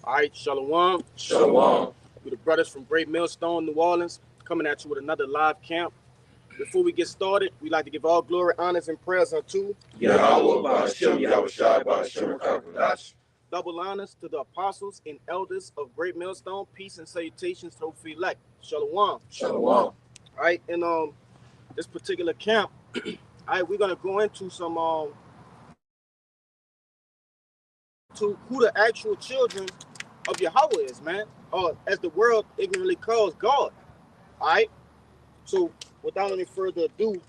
All right, Shalom. Shalom. We're the brothers from Great Millstone, New Orleans, coming at you with another live camp. Before we get started, we'd like to give all glory, honors, and prayers unto Yahweh Ba'ashem Yahushai Ba'ashem Rakadash. double honors to the apostles and elders of Great Millstone. Peace and salutations to the elect. Shalom. Shalom. All right, in this particular camp, all right, we're gonna go into some to who the actual children of Yahweh is, man, or as the world ignorantly calls God. All right. So without any further ado,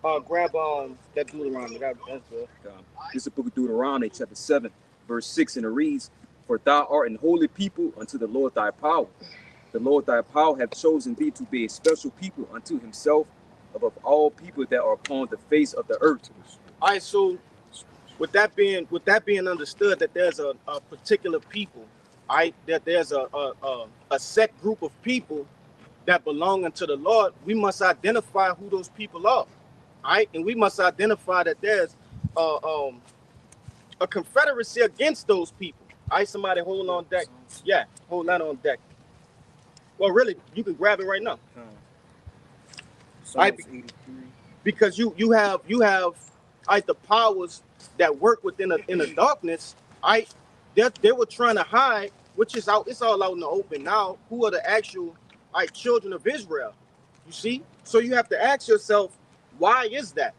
grab that Deuteronomy. That's good. This is the book of Deuteronomy, chapter 7, verse 6, and it reads, "For thou art an holy people unto the Lord thy power. The Lord thy power hath chosen thee to be a special people unto himself above all people that are upon the face of the earth." All right. So with that being understood, that there's a particular people, all right, that there's a set group of people that belong unto the Lord, we must identify who those people are. All right, and we must identify that there's a confederacy against those people. All right, somebody hold on deck. Yeah, hold that on deck. Well, really, you can grab it right now. Right, because you have the powers that work within the darkness. Right, they were trying to hide, which is out. It's all out in the open now. Who are the actual children of Israel? You see, so you have to ask yourself, why is that?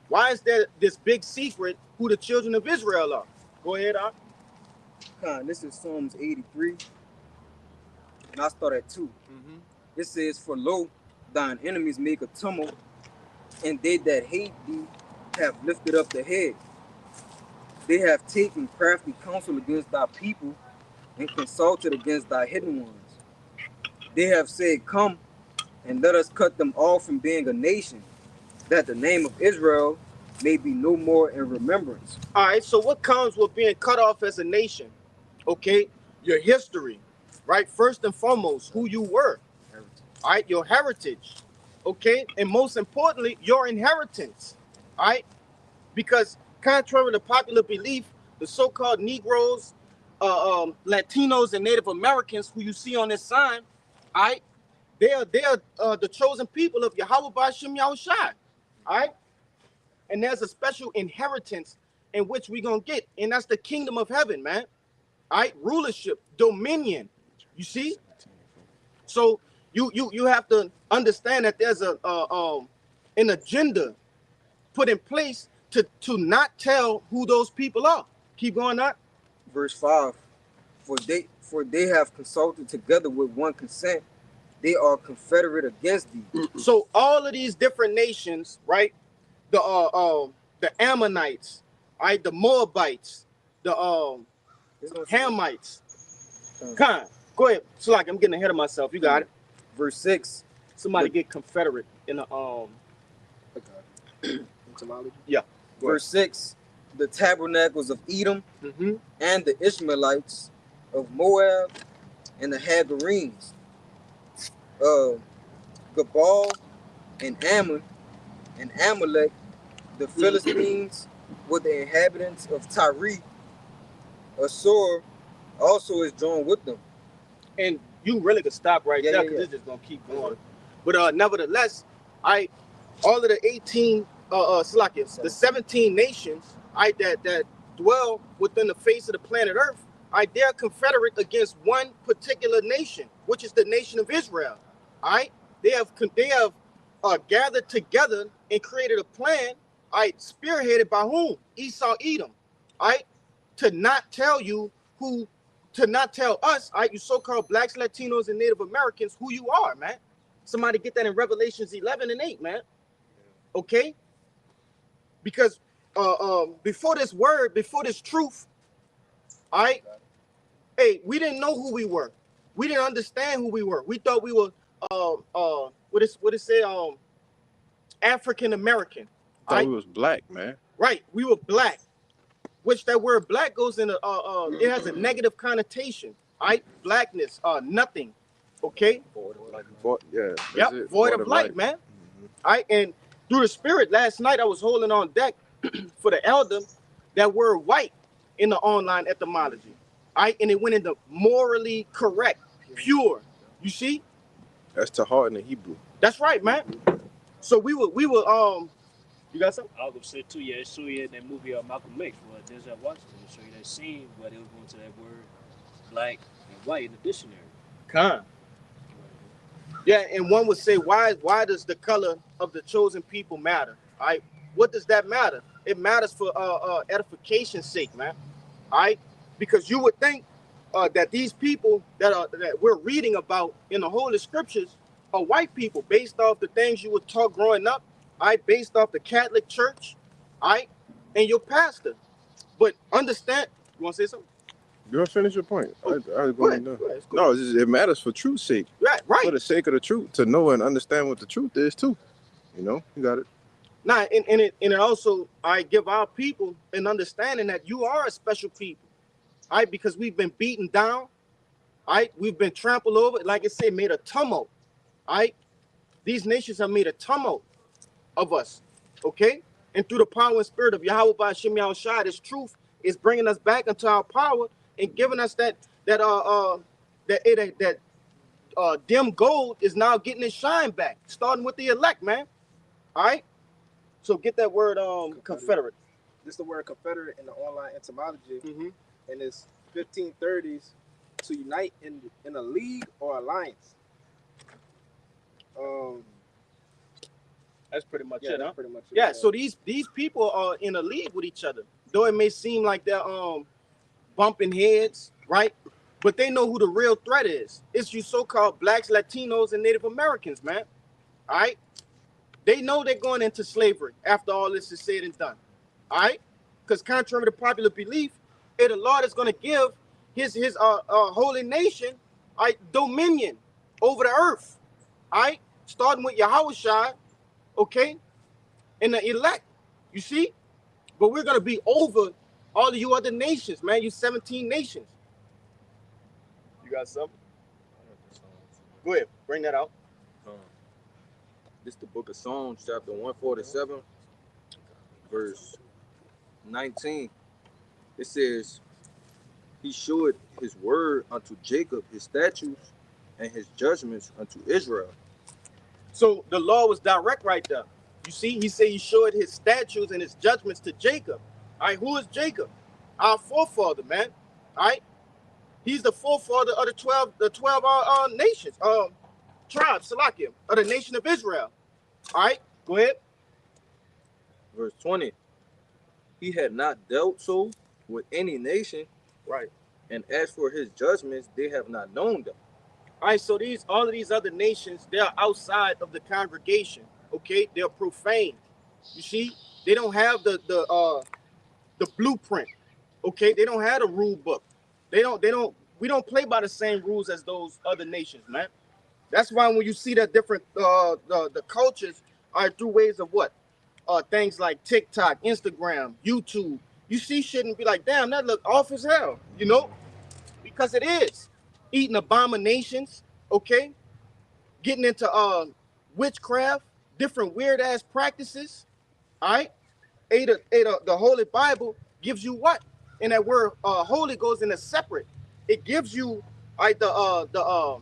Why is there this big secret who the children of Israel are? Go ahead, Ak. This is Psalms 83, and I start at 2. It says, "For lo, thine enemies make a tumult, and they that hate thee have lifted up the head. They have taken crafty counsel against thy people, and consulted against thy hidden ones. They have said, Come, and let us cut them off from being a nation, that the name of Israel may be no more in remembrance." All right, so what comes with being cut off as a nation? Okay, your history, right? First and foremost, who you were, all right, your heritage, okay, and most importantly, your inheritance, all right, because contrary to popular belief, the so-called Negroes, Latinos, and Native Americans who you see on this sign, all right, they are the chosen people of Yahweh Ba'ashem Yahushai, all right, and there's a special inheritance in which we're gonna get, and that's the kingdom of heaven, man. All right, rulership, dominion. You see, so you have to understand that there's an agenda put in place to not tell who those people are. Keep going up. Verse 5, for they have consulted together with one consent. They are confederate against thee. So all of these different nations, right? The Ammonites, right? The Moabites, the Hamites. Go ahead. So like I'm getting ahead of myself. You got it. Verse 6. Somebody get confederate in the yeah. Verse 6. The tabernacles of Edom and the Ishmaelites of Moab and the Hagarenes, Gabal and Ammon and Amalek, the Philistines with the inhabitants of Tyre. Assur also is joined with them. And you really could stop right there because it's just gonna keep going. But nevertheless, all of the 18 the 17 nations that dwell within the face of the planet Earth, they're confederate against one particular nation, which is the nation of Israel. All right, they have gathered together and created a plan, spearheaded by whom? Esau, Edom, to not tell you who, to not tell us, you so-called blacks, Latinos, and Native Americans who you are, man. Somebody get that in Revelations 11 and 8, man. Okay, because before this word, before this truth, hey, we didn't know who we were. We didn't understand who we were. We thought we were what it say, African American. Thought we was black, man. Right, we were black, which that word black goes into it has a negative connotation. Blackness, nothing. Okay. Void of light, man. And through the spirit, last night I was holding on deck for the elder that word white in the online etymology. and it went into morally correct, pure. You see? That's tahar in the Hebrew. That's right, man. So we were you got something? I was gonna say too, yeah, it show you in that movie Malcolm X, where Denzel Washington, it show you that scene where they was going to that word black and white in the dictionary. Con. Yeah, and one would say, why does the color of the chosen people matter? All right, what does that matter? It matters for edification's sake, man. All right, because you would think that these people that we're reading about in the Holy Scriptures are white people, based off the things you were taught growing up, all right, based off the Catholic Church, all right, and your pastor. But understand, you want to say something? You want to finish your point? Oh, I was going go to. ahead, it's cool. No, it matters for truth's sake. Right. For the sake of the truth, to know and understand what the truth is too. You know, you got it. Now, and it also, I give our people an understanding that you are a special people, all right, because we've been beaten down, all right, we've been trampled over, like I said, made a tumult, all right. These nations have made a tumult of us, okay, and through the power and spirit of Yahweh by Shem Yahushua, this truth is bringing us back into our power and giving us that dim gold is now getting its shine back, starting with the elect, man. All right. So get that word Confederate. This is the word Confederate in the online etymology, Mm-hmm. and it's 1530s to unite in a league or alliance. That's pretty much Yeah, it, that's huh? pretty much it. Yeah. So these people are in a league with each other, though it may seem like they're bumping heads, right? But they know who the real threat is. It's you so-called blacks, Latinos, and Native Americans, man. All right. They know they're going into slavery after all this is said and done. All right? Because contrary to popular belief, the Lord is going to give his holy nation, all right, dominion over the earth. All right? Starting with Yahushua, okay? And the elect. You see? But we're going to be over all of you other nations, man. You 17 nations. You got something? Go ahead. Bring that out. This is the book of Psalms, chapter 147, verse 19. It says, He showed his word unto Jacob, his statutes, and his judgments unto Israel. So the law was direct right there. You see, he said he showed his statutes and his judgments to Jacob. All right, who is Jacob? Our forefather, man. All right, he's the forefather of the 12 nations, tribes, Salakia, of the nation of Israel. All right, go ahead. Verse 20. He had not dealt so with any nation, Right. and as for his judgments, they have not known them. All right, so all of these other nations, they're outside of the congregation. Okay, they're profane. You see, they don't have the blueprint. Okay, they don't have a rule book. We don't play by the same rules as those other nations, man. That's why when you see that different the cultures are through ways of what? Things like TikTok, Instagram, YouTube. You see shit and be like, damn, that look off as hell, you know? Because it is. Eating abominations, okay? Getting into witchcraft, different weird ass practices. All right. The Holy Bible gives you what? And that word holy goes in a separate. It gives you the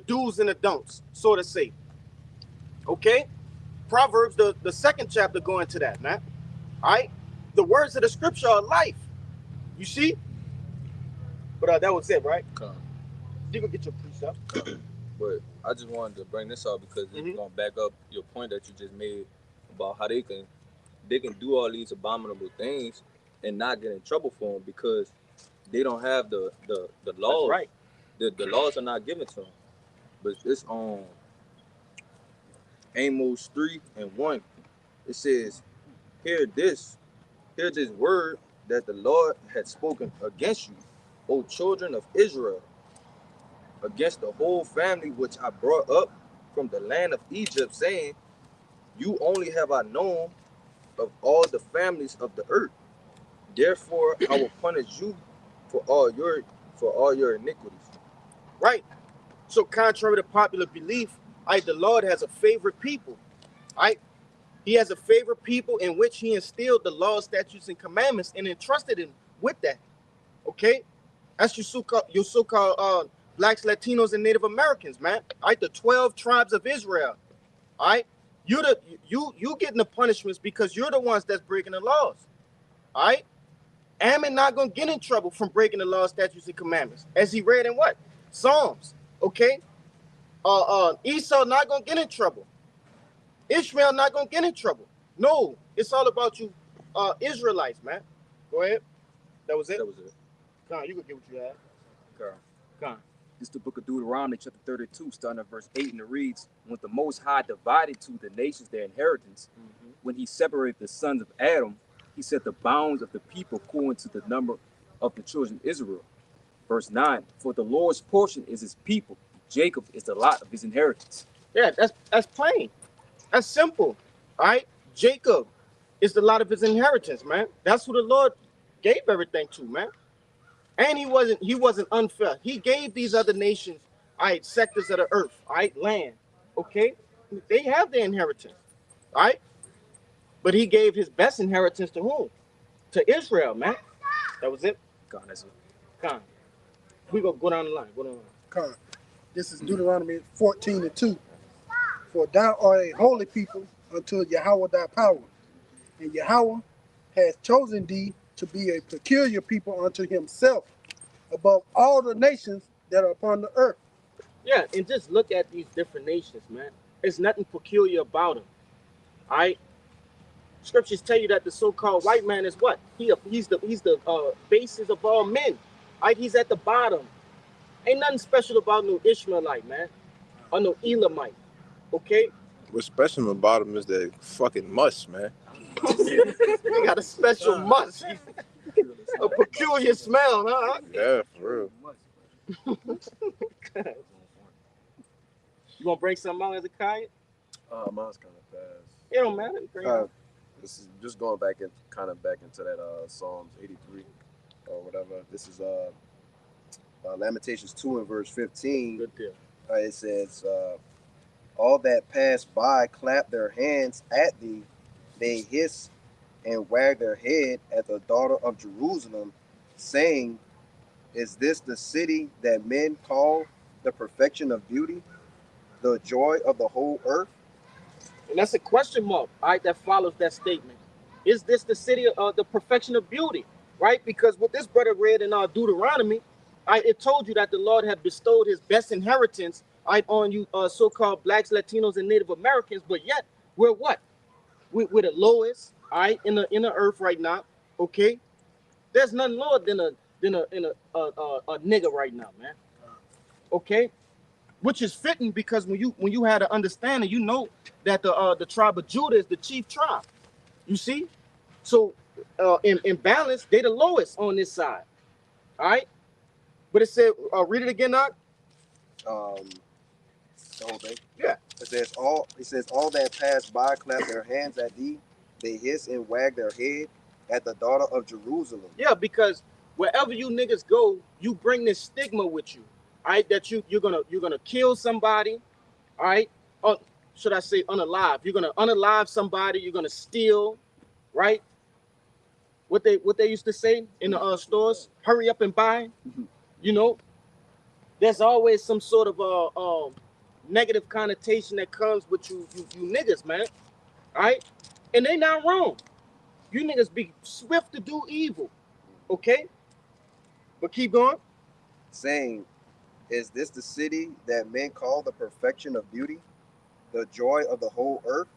do's and the don'ts, so to say. Okay? Proverbs, the second chapter, go into that, man. All right? The words of the scripture are life. You see? But that was it, right? Come. You can get your precept. But I just wanted to bring this up because it's gonna back up your point that you just made about how they can do all these abominable things and not get in trouble for them because they don't have the laws. That's right. The laws are not given to them. But it's on Amos 3:1. It says, Hear this word that the Lord had spoken against you, O children of Israel, against the whole family which I brought up from the land of Egypt, saying, You only have I known of all the families of the earth. Therefore I will punish you for all your iniquities. Right. So contrary to popular belief, the Lord has a favorite people. Right? He has a favorite people in which he instilled the laws, statutes, and commandments and entrusted him with that. Okay? That's your so-called blacks, Latinos, and Native Americans, man. All right, the 12 tribes of Israel. All right, you getting the punishments because you're the ones that's breaking the laws. All right, Ammon not gonna get in trouble from breaking the law, statutes, and commandments, as he read in what Psalms. Okay, Esau not gonna get in trouble. Ishmael not gonna get in trouble. No, it's all about you, Israelites, man. Go ahead. That was it. That was it. Con, you can get what you had. Okay. Con. This is the book of Deuteronomy, chapter 32, starting at verse 8, and it reads, when the Most High divided to the nations their inheritance, when he separated the sons of Adam, he set the bounds of the people according to the number of the children of Israel. Verse 9, for the Lord's portion is his people, Jacob is the lot of his inheritance. Yeah, that's plain. That's simple. All right. Jacob is the lot of his inheritance, man. That's who the Lord gave everything to, man. And he wasn't unfair. He gave these other nations, all right, sectors of the earth, all right, land. Okay, they have their inheritance, all right. But he gave his best inheritance to whom? To Israel, man. That was it. God, that's it. Con. We go down the line. Go down the line. Con. This is Deuteronomy 14:2. For thou art a holy people unto Yahweh thy power, and Yahweh has chosen thee to be a peculiar people unto himself above all the nations that are upon the earth. Yeah, and just look at these different nations, man. There's nothing peculiar about them. All right. Scriptures tell you that the so-called white man is what? He's the basis of all men. All right, he's at the bottom. Ain't nothing special about no Ishmaelite, man, or no Elamite. Okay. What's special about them is that fucking must, man. They got a special must. A peculiar smell, huh? Yeah, for real. You gonna bring something out as a kite? Mine's kind of fast. It don't matter. Bring it. This is just going back into that Psalms 83 or whatever. This is Lamentations 2 and verse 15. Good deal. It says, all that pass by clap their hands at thee, they hiss and wag their head at the daughter of Jerusalem, saying, is this the city that men call the perfection of beauty, the joy of the whole earth? And that's a question mark, all right, that follows that statement. Is this the city of the perfection of beauty, right? Because what this brother read in Deuteronomy, it told you that the Lord had bestowed his best inheritance, right, on you so-called blacks, Latinos, and Native Americans, but yet we're what? We're the lowest, all right, in the earth right now, okay? There's nothing lower than a nigger right now, man. Okay? Which is fitting because when you had an understanding, you know that the tribe of Judah is the chief tribe. You see? So in balance, they the lowest on this side. All right? But it said, read it again, Doc. The whole thing? Yeah. It says all that pass by clap their hands at thee, they hiss and wag their head at the daughter of Jerusalem. Yeah, because wherever you niggas go, you bring this stigma with you. All right, that you're gonna kill somebody, all right? Should I say unalive? You're gonna unalive somebody. You're gonna steal, right? What they used to say in the stores: hurry up and buy. You know, there's always some sort of negative connotation that comes with you niggas, man. All right, and they not wrong. You niggas be swift to do evil, okay? But keep going. Saying, is this the city that men call the perfection of beauty, the joy of the whole earth?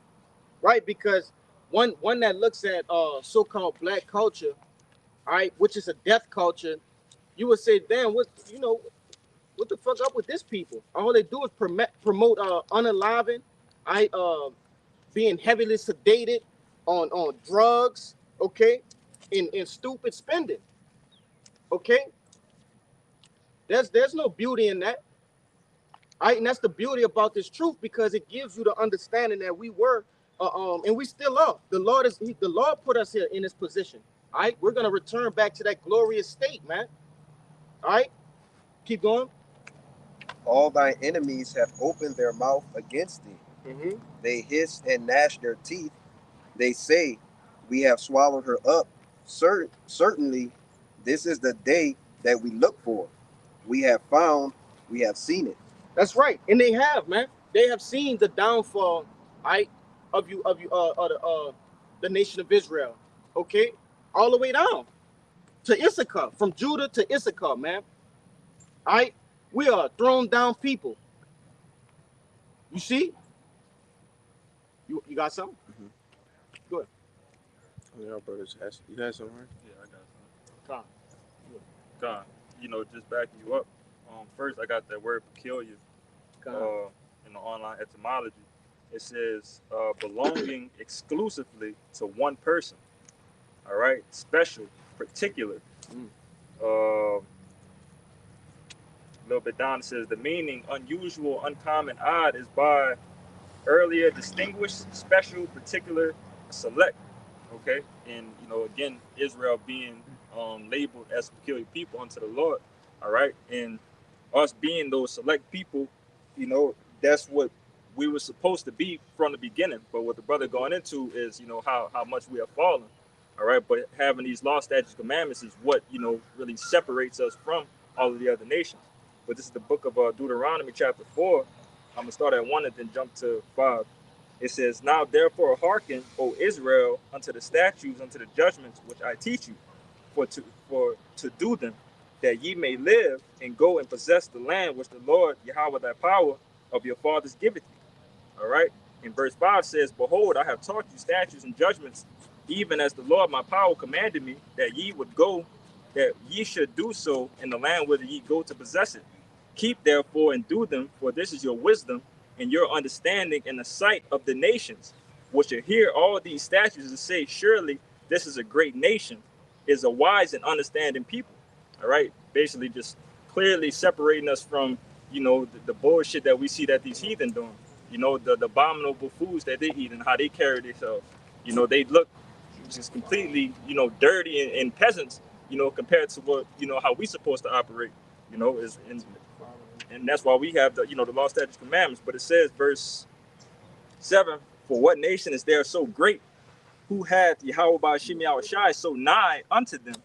Right, because one that looks at so-called black culture, all right, which is a death culture, you would say, damn, what the fuck up with this people? All they do is promote unaliving, being heavily sedated on drugs, okay, in stupid spending, okay. There's no beauty in that. All right, and that's the beauty about this truth because it gives you the understanding that we were, and we still are. The Lord put us here in this position. All right, we're gonna return back to that glorious state, man. All right, keep going. All thy enemies have opened their mouth against thee. They hiss and gnash their teeth. They say, we have swallowed her up. Certainly, this is the day that we look for. We have found, we have seen it. That's right, and they have, man. They have seen the downfall, right, the nation of Israel. Okay, all the way down to Issachar, from Judah to Issachar, man. All right, we are thrown down people. You see? You got something? Mm-hmm. Go ahead. Yeah, brothers, you had something, right? Yeah, I got some. God, just backing you up. First, I got that word peculiar in the online etymology. It says belonging exclusively to one person. All right, special, particular. A little bit down, it says the meaning unusual, uncommon, odd is by earlier distinguished, special, particular, select. Okay, and again, Israel being labeled as a peculiar people unto the Lord. All right, and us being those select people, that's what we were supposed to be from the beginning. But what the brother going into is, how much we have fallen. All right, but having these law, statutes, commandments is what really separates us from all of the other nations. But this is the book of Deuteronomy, chapter 4. I'm gonna start at 1 and then jump to 5. It says, "Now therefore hearken, O Israel, unto the statutes, unto the judgments which I teach you, for to do them, that ye may live and go and possess the land which the Lord Yahweh thy power of your fathers giveth you." All right. And verse 5 says, "Behold, I have taught you statutes and judgments, even as the Lord my power commanded me, that ye would go, that ye should do so in the land whither ye go to possess it. Keep therefore and do them, for this is your wisdom and your understanding in the sight of the nations, which shall hear all these statutes and say, surely this is a great nation, is a wise and understanding people." All right, basically just clearly separating us from the bullshit that we see that these heathen doing. The abominable foods that they eat and how they carry themselves. They look just completely dirty and peasants. Compared to what how we supposed to operate. Is and that's why we have the the law, statutes, commandments. But it says, verse 7, "For what nation is there so great, who hath Yahweh by Shem Shai so nigh unto them,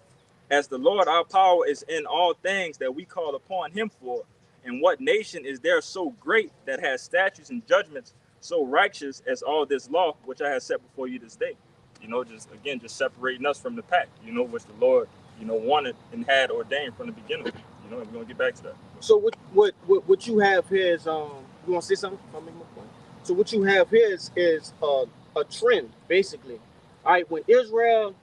as the Lord our power is in all things that we call upon him for? And what nation is there so great that has statutes and judgments so righteous as all this law which I have set before you this day?" Just separating us from the pack, which the Lord wanted and had ordained from the beginning. And we're gonna get back to that. So what you have here is you want to say something? I'll make my point. So what you have here is a trend basically. All right, when Israel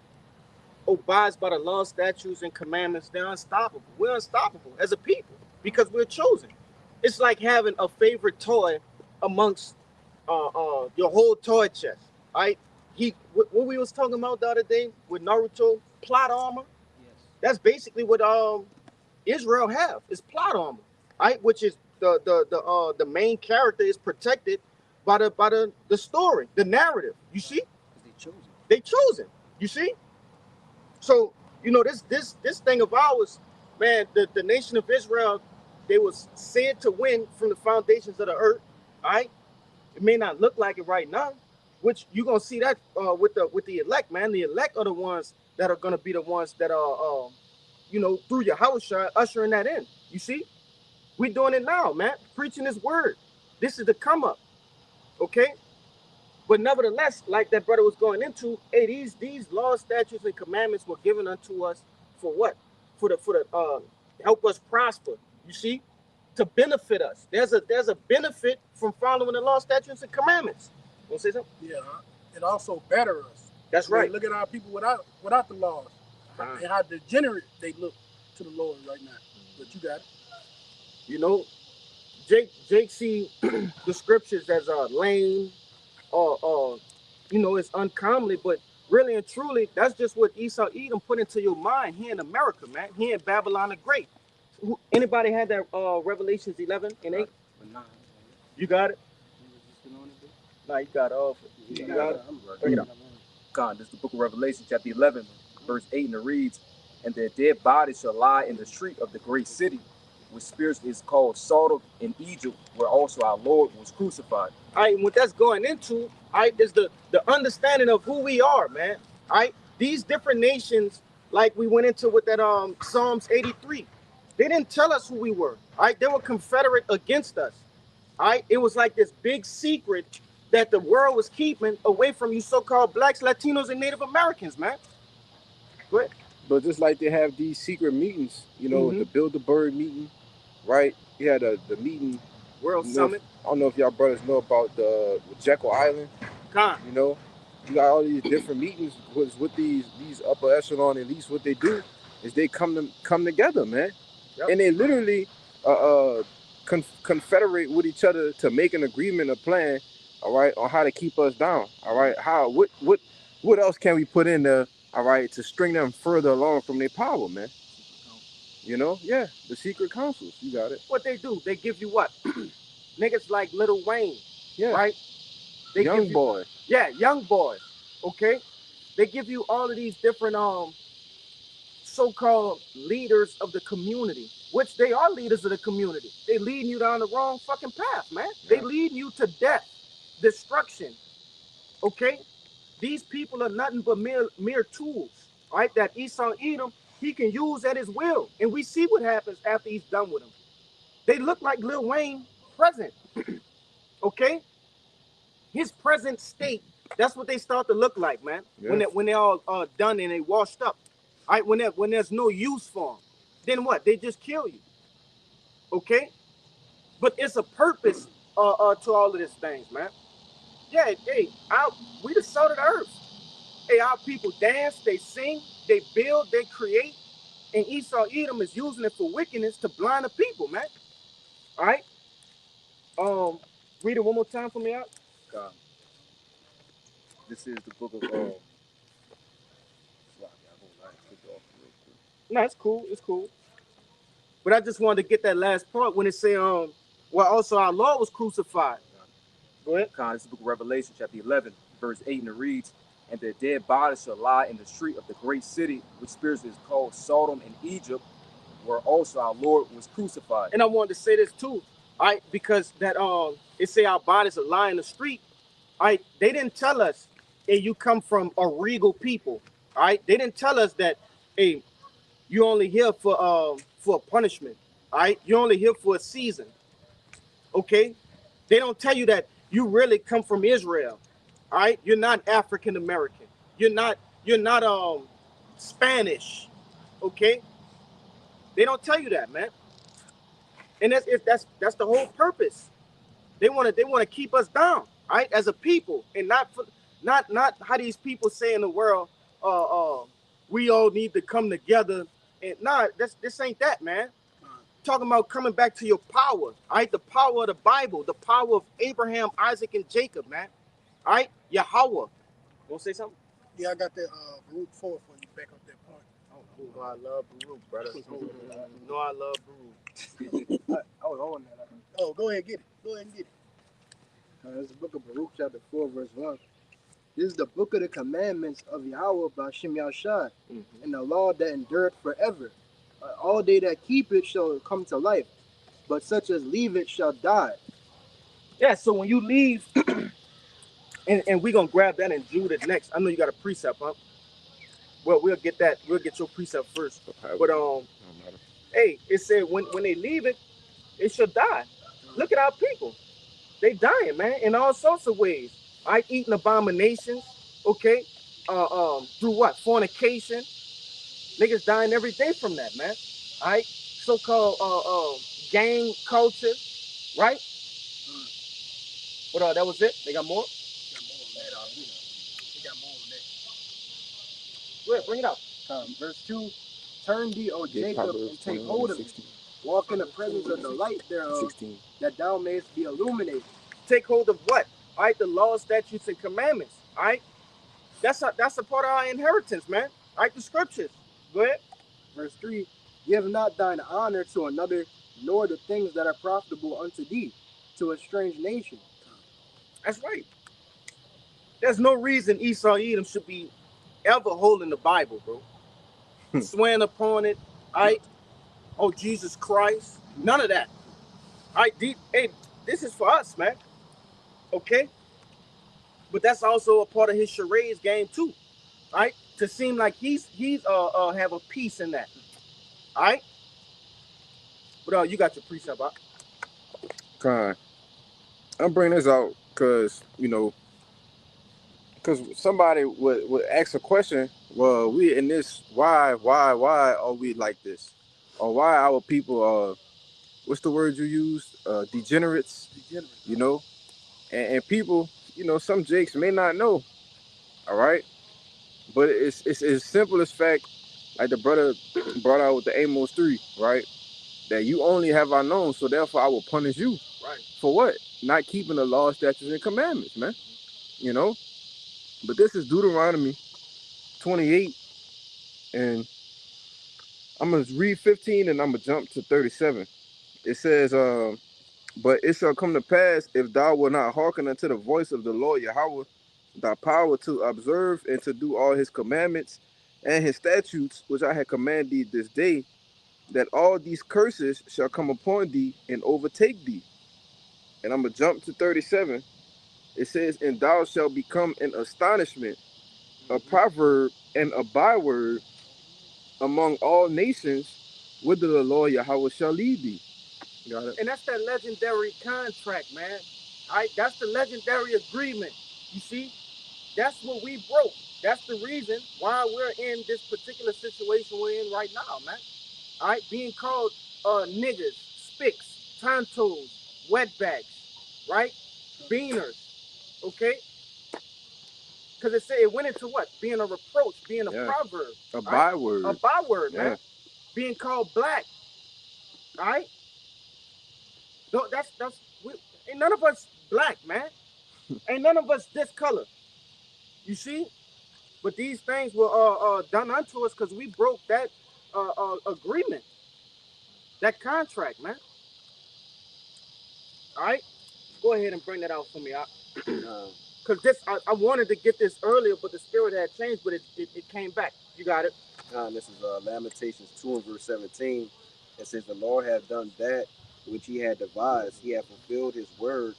abides by the law, statutes, and commandments, they're unstoppable. We're unstoppable as a people because we're chosen. It's like having a favorite toy amongst your whole toy chest. All right, what we was talking about the other day with Naruto, plot armor. Yes. That's basically what Israel have is plot armor, right? Which is the main character is protected by the story, the narrative. You see, They chosen. they chosen. You see, so this thing of ours, man. The nation of Israel, they was said to win from the foundations of the earth. All right, it may not look like it right now, which you're gonna see that with the elect, man. The elect are the ones that are gonna be the ones that are through your house, ushering that in. You see, we're doing it now, man. Preaching this word. This is the come up, okay? But nevertheless, like that brother was going into, hey, these laws, statutes, and commandments were given unto us for what? For the help us prosper. You see, to benefit us. There's a benefit from following the law, statutes, and commandments. You want to say something? Yeah, it also better us. That's right. Look at our people without the laws and how degenerate they look to the Lord right now. But you got it. Jake see the scriptures as lame or it's uncomely, but really and truly, that's just what Esau Edom put into your mind here in America, man. Here in Babylon the Great. Anybody had that Revelations 11 and 8? You got it? Nah, you got it off. You got it? Bring it up. God, this is the book of Revelation, chapter 11, verse 8, and it reads, "And their dead bodies shall lie in the street of the great city, which spiritually is called Sodom in Egypt, where also our Lord was crucified." All right, and what that's going into, all right, is the understanding of who we are, man. All right, these different nations like we went into with that Psalms 83. They didn't tell us who we were. All right, they were confederate against us. All right, it was like this big secret that the world was keeping away from you, so-called blacks, Latinos, and Native Americans, man. Go ahead. But just like they have these secret meetings, you know, Mhm. the Build the Bird meeting, right? You had the meeting. World You know, Summit. I don't know if y'all brothers know about the Jekyll Island. Con. You know, you got all these different meetings with these upper echelon elites. What they do is they come together, man, Yep. and they literally confederate with each other to make an agreement, a plan, all right, on how to keep us down, all right. How what else can we put in there, all right, to string them further along from their power, man? You know, yeah, the secret councils. You got it. What they do? They give you what? Niggas like Lil Wayne, Yeah, right? They young give you, boy. yeah, young boys. Okay, they give you all of these different so-called leaders of the community, which they are leaders of the community. They leading you down the wrong fucking path, man. They leading you to death, destruction. Okay, these people are nothing but mere tools, right? That Esau Edom he can use at his will, and we see what happens after he's done with them. They look like Lil Wayne present, okay? His present state, that's what they start to look like, man. Yeah. When they all done and they washed up, all right? When there's no use for them, then what? They just kill you, okay? But it's a purpose to all of these things, man. Yeah, hey, we the salt of the earth. Hey, our people dance, they sing, they build, they create, and Esau Edom is using it for wickedness to blind the people, man. All right. Read it one more time for me out. God. This is the book of No, it's cool. It's cool. But I just wanted to get that last part when it say well also our Lord was crucified. Go ahead. This is the book of Revelation, chapter 11, verse 8, and it reads, "And their dead bodies shall lie in the street of the great city, which spiritually is called Sodom and Egypt, where also our Lord was crucified." And I wanted to say this too, all right, because that it say our bodies are lying in the street. All right, they didn't tell us, hey, you come from a regal people. All right, they didn't tell us that, hey, you only here for a punishment. All right, you're only here for a season. Okay, they don't tell you that you really come from Israel. All right, you're not African American. You're not Spanish. Okay, they don't tell you that, man. And that's the whole purpose. They want to keep us down, right, as a people, and not how these people say in the world, we all need to come together. And nah, this ain't that, man. Talking about coming back to your power, all right, the power of the Bible, the power of Abraham, Isaac, and Jacob, man. All right, Yahweh. Gonna say something? Yeah, I got that Baruch 4 for you back up that point. Oh, I love Baruch, brother. No, I love Baruch. I was on that. Oh, go ahead and get it. Go ahead and get it. This is the book of Baruch, chapter 4, verse 1. This is the book of the commandments of Yahweh by Shem Yahshai, and the law that endureth forever. All they that keep it shall come to life, but such as leave it shall die. Yeah, so when you leave, and we're gonna grab that in Judah next. I know you got a precept, huh? Well, we'll get that. We'll get your precept first. But hey, it said when they leave it, it shall die. Look at our people. They dying, man, in all sorts of ways. I eating abominations, okay? Through what? Fornication. Niggas dying every day from that, man. All right? So-called gang culture, right? What that was it? They got more? They got more on that. Go ahead, bring it out. Verse 2, turn thee, O Jacob, and take hold of it. Walk in the presence of the light thereof, that thou mayest be illuminated. Take hold of what? All right, the laws, statutes, and commandments. All right? That's a part of our inheritance, man. All right, the scriptures. Go ahead. Verse 3, give not thine honor to another, nor the things that are profitable unto thee, to a strange nation. That's right. There's no reason Esau Edom should be ever holding the Bible, bro. Swearing upon it, all right? Oh, Jesus Christ. None of that. All right, hey, this is for us, man. Okay? But that's also a part of his charades game, too. All right? to seem like he's have a piece in that. All right. But you got your precept up. Con. I'm bringing this out because because somebody would ask a question. Well, we in this. Why are we like this? Or why our people are? What's the word you used? Degenerates. You know, and people. Some jakes may not know. All right, but it's as simple as fact. Like the brother brought out with the Amos 3, right? That you only have I known, so therefore I will punish you. Right. For what? Not keeping the law, statutes, and commandments, man. You know? But this is Deuteronomy 28, and I'm going to read 15 and I'm going to jump to 37. It says, but it shall come to pass if thou wilt not hearken unto the voice of the Lord Yahweh, thy power to observe and to do all his commandments and his statutes, which I have commanded thee this day, that all these curses shall come upon thee and overtake thee. And I'm going to jump to 37. It says, and thou shalt become an astonishment, a proverb, and a byword among all nations, whither the Lord Yahweh shall lead thee. Got it? And that's that legendary contract, man. All right, that's the legendary agreement. You see, that's what we broke. That's the reason why we're in this particular situation we're in right now, man. All right, being called niggers, spicks, tontos, wetbacks, right? Beaners, okay? Because it went into what? Being a reproach, being a proverb. A byword. A byword, man. Being called black, all right? Ain't none of us black, man. Ain't none of us this color. You see? But these things were done unto us because we broke that agreement, that contract, man. All right? Go ahead and bring that out for me. Because I wanted to get this earlier, but the spirit had changed, but it came back. You got it. This is Lamentations 2 and verse 17. It says, the Lord hath done that which he had devised. He hath fulfilled his word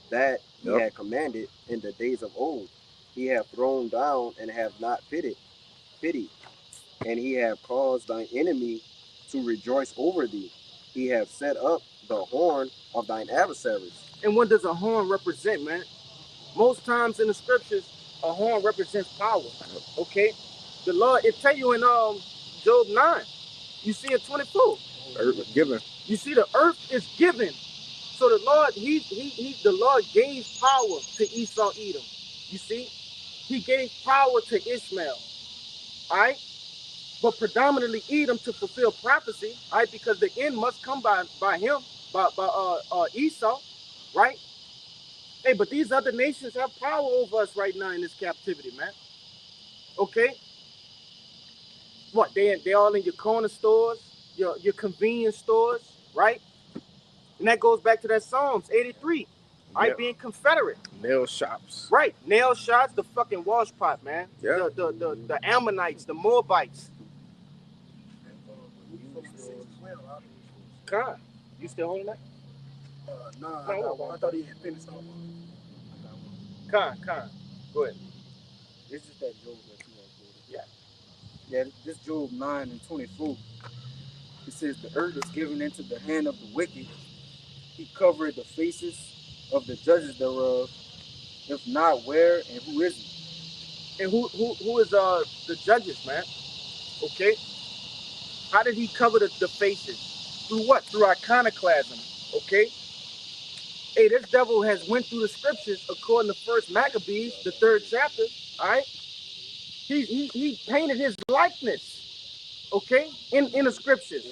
that he had commanded in the days of old. He hath thrown down and have not pitied. And he hath caused thine enemy to rejoice over thee. He hath set up the horn of thine adversaries. And what does a horn represent, man? Most times in the scriptures, a horn represents power. Okay? The Lord, it tell you in Job 9. You see it 24. Earth is given. You see the earth is given. So the Lord, the Lord gave power to Esau Edom. You see? He gave power to Ishmael. Alright? But predominantly Edom to fulfill prophecy, right? Because the end must come by him, by Esau, right? Hey, but these other nations have power over us right now in this captivity, man. Okay? What, they all in your corner stores, your convenience stores, right? And that goes back to that Psalms 83. Right, being Confederate. Nail shops. Right, nail shops, the fucking wash pot, man. Yeah. The Ammonites, the Moabites. God, you still holding that? I thought he had finished off. Con, go ahead. It's just that Job that you want to Yeah, this Job 9 and 24. It says, the earth is given into the hand of the wicked. He covered the faces of the judges thereof. If not, where and who is he? And who is the judges, man? Okay. How did he cover the faces? Through what? Through iconoclasm. Okay. Hey, this devil has went through the scriptures according to 1 Maccabees, the 3rd chapter. All right. He painted his likeness. Okay, in the scriptures.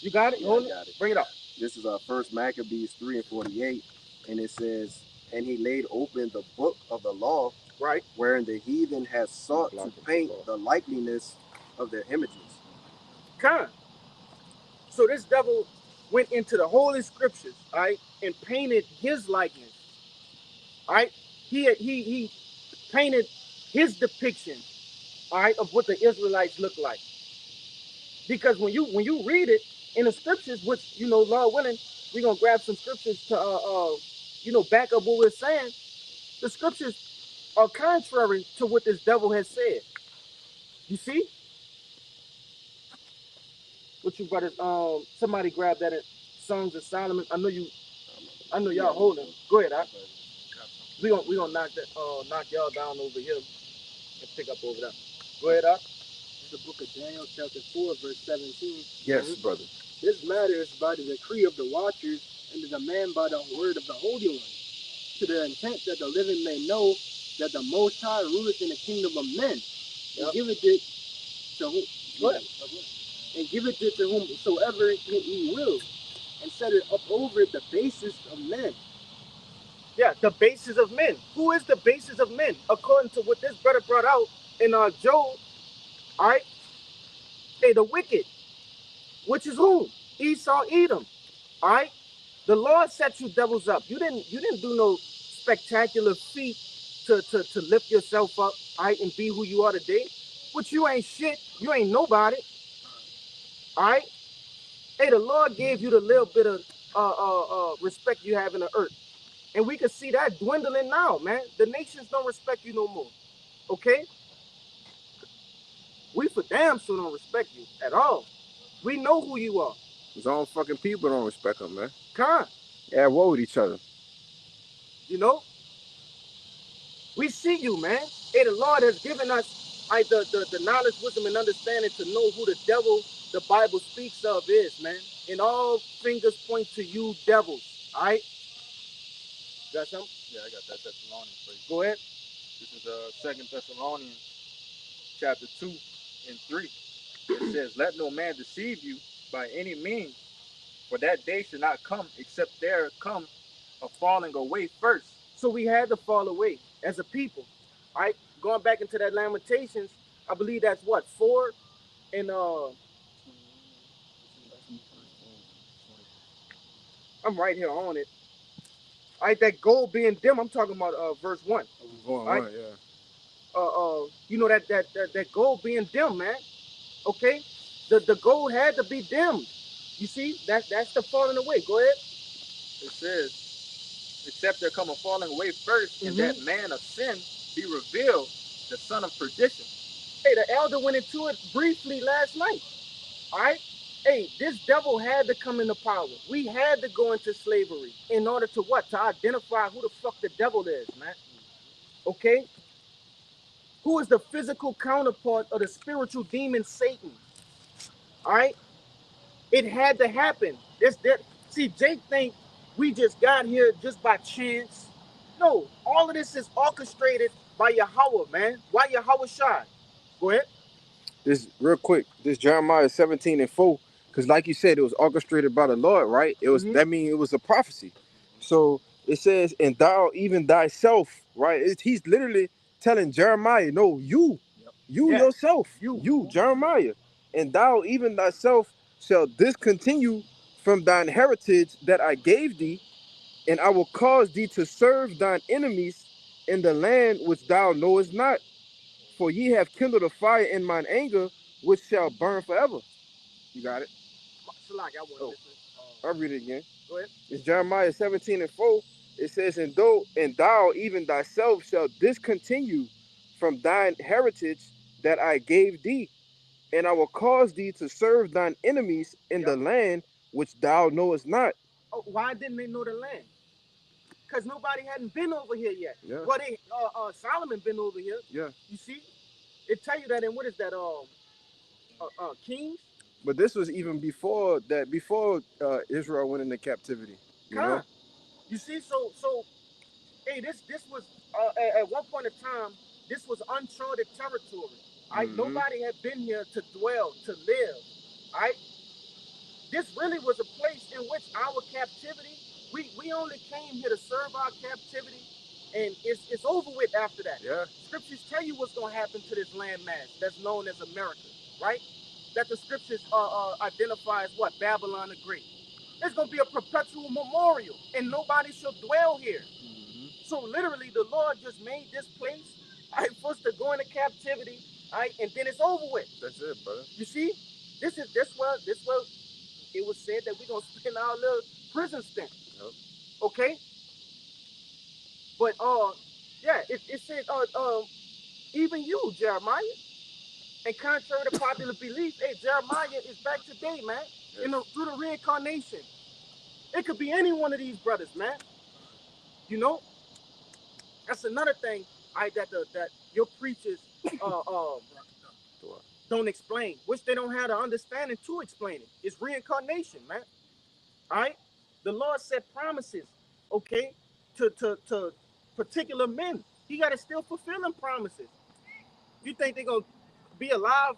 You got it? Yeah, I got it. Bring it up. This is 1 Maccabees 3 and 48, and it says, and he laid open the book of the law, right, wherein the heathen has sought to paint the likeness of their images. Con. So this devil went into the holy scriptures, all right, and painted his likeness. All right, he painted his depiction, all right, of what the Israelites look like. Because when you read it in the scriptures, which, Lord willing, we're gonna grab some scriptures to back up what we're saying. The scriptures are contrary to what this devil has said. You see? What you brothers, somebody grab that in Songs of Solomon. I know y'all holding. Go ahead, we gonna knock y'all down over here and pick up over there. Go ahead, The book of Daniel, chapter 4, verse 17. Yes, brother. This matter is by the decree of the watchers and the demand by the word of the Holy One, to the intent that the living may know that the Most High ruleth in the kingdom of men, and giveth it to whom, and giveth it to whomsoever he will, and set it up over the basis of men. Yeah, the basis of men. Who is the basis of men? According to what this brother brought out in Job, all right? Hey, the wicked, which is who? Esau, Edom, all right? The Lord set you devils up. You didn't do no spectacular feat to lift yourself up, all right, and be who you are today. Which you ain't shit. You ain't nobody, all right? Hey, the Lord gave you the little bit of respect you have in the earth. And we can see that dwindling now, man. The nations don't respect you no more. Okay? We for damn sure don't respect you at all. We know who you are. His own fucking people don't respect him, man. Con, They're at war with each other. you know? We see you, man. Hey, the Lord has given us the knowledge, wisdom, and understanding to know who the devil the Bible speaks of is, man. And all fingers point to you devils, all right? Got something? Yeah, I got that Thessalonians for you. Go ahead. This is 2 Thessalonians chapter 2 and 3. It says, "Let no man deceive you by any means, for that day should not come except there come a falling away first." So we had to fall away as a people, all right? Going back into that Lamentations, I believe that's what, 4 and I'm right here on it. All right, that gold being dim, I'm talking about verse 1. Right, yeah. You know that gold being dim, man. Okay? The gold had to be dimmed. You see? That's the falling away. Go ahead. It says, "Except there come a falling away 1st and that man of sin be revealed, the son of perdition." Hey, the elder went into it briefly last night. All right? Hey, this devil had to come into power. We had to go into slavery in order to what? To identify who the fuck the devil is, man. Okay? Who is the physical counterpart of the spiritual demon Satan? All right? It had to happen. See, Jake think we just got here just by chance. No, all of this is orchestrated by Yahweh, man. Why Yahweh shy? Go ahead. This real quick. This Jeremiah 17 and 4. Because like you said, it was orchestrated by the Lord, right? It was that means it was a prophecy. So it says, "And thou even thyself," right? He's literally telling Jeremiah, no, you yourself, you Jeremiah, "And thou even thyself shall discontinue from thine heritage that I gave thee, and I will cause thee to serve thine enemies in the land which thou knowest not. For ye have kindled a fire in mine anger, which shall burn forever." You got it? I'll read it again. Go ahead. It's Jeremiah 17 and 4. It says, and thou even thyself shall discontinue from thine heritage that I gave thee, and I will cause thee to serve thine enemies in the land which thou knowest not. Oh, why didn't they know the land? Because nobody hadn't been over here yet. Yeah. Well, Solomon been over here. Yeah. You see? It tell you that in what is that? Kings. But this was even before that. Before Israel went into captivity. You know. You see, so hey, this was at one point in time, this was uncharted territory. Right? Nobody had been here to dwell, to live. Right? This really was a place in which our captivity, we only came here to serve our captivity, and it's over with after that. Yeah. Scriptures tell you what's gonna happen to this landmass that's known as America, right? That the scriptures identify as what? Babylon the Great. There's gonna be a perpetual memorial, and nobody shall dwell here. So literally, the Lord just made this place, for us to go into captivity, and then it's over with. That's it, brother. You see, this where it was said that we're gonna spend our little prison stint. Yep. Okay. But Yeah, it said, even you, Jeremiah. And contrary to popular belief, hey, Jeremiah is back today, man. Through the reincarnation. It could be any one of these brothers, man. You know, that's another thing that your preachers don't explain, which they don't have the understanding to explain it. It's reincarnation, man. All right? The Lord said promises, okay, to particular men. He got to still fulfill them promises. You think they're going to be alive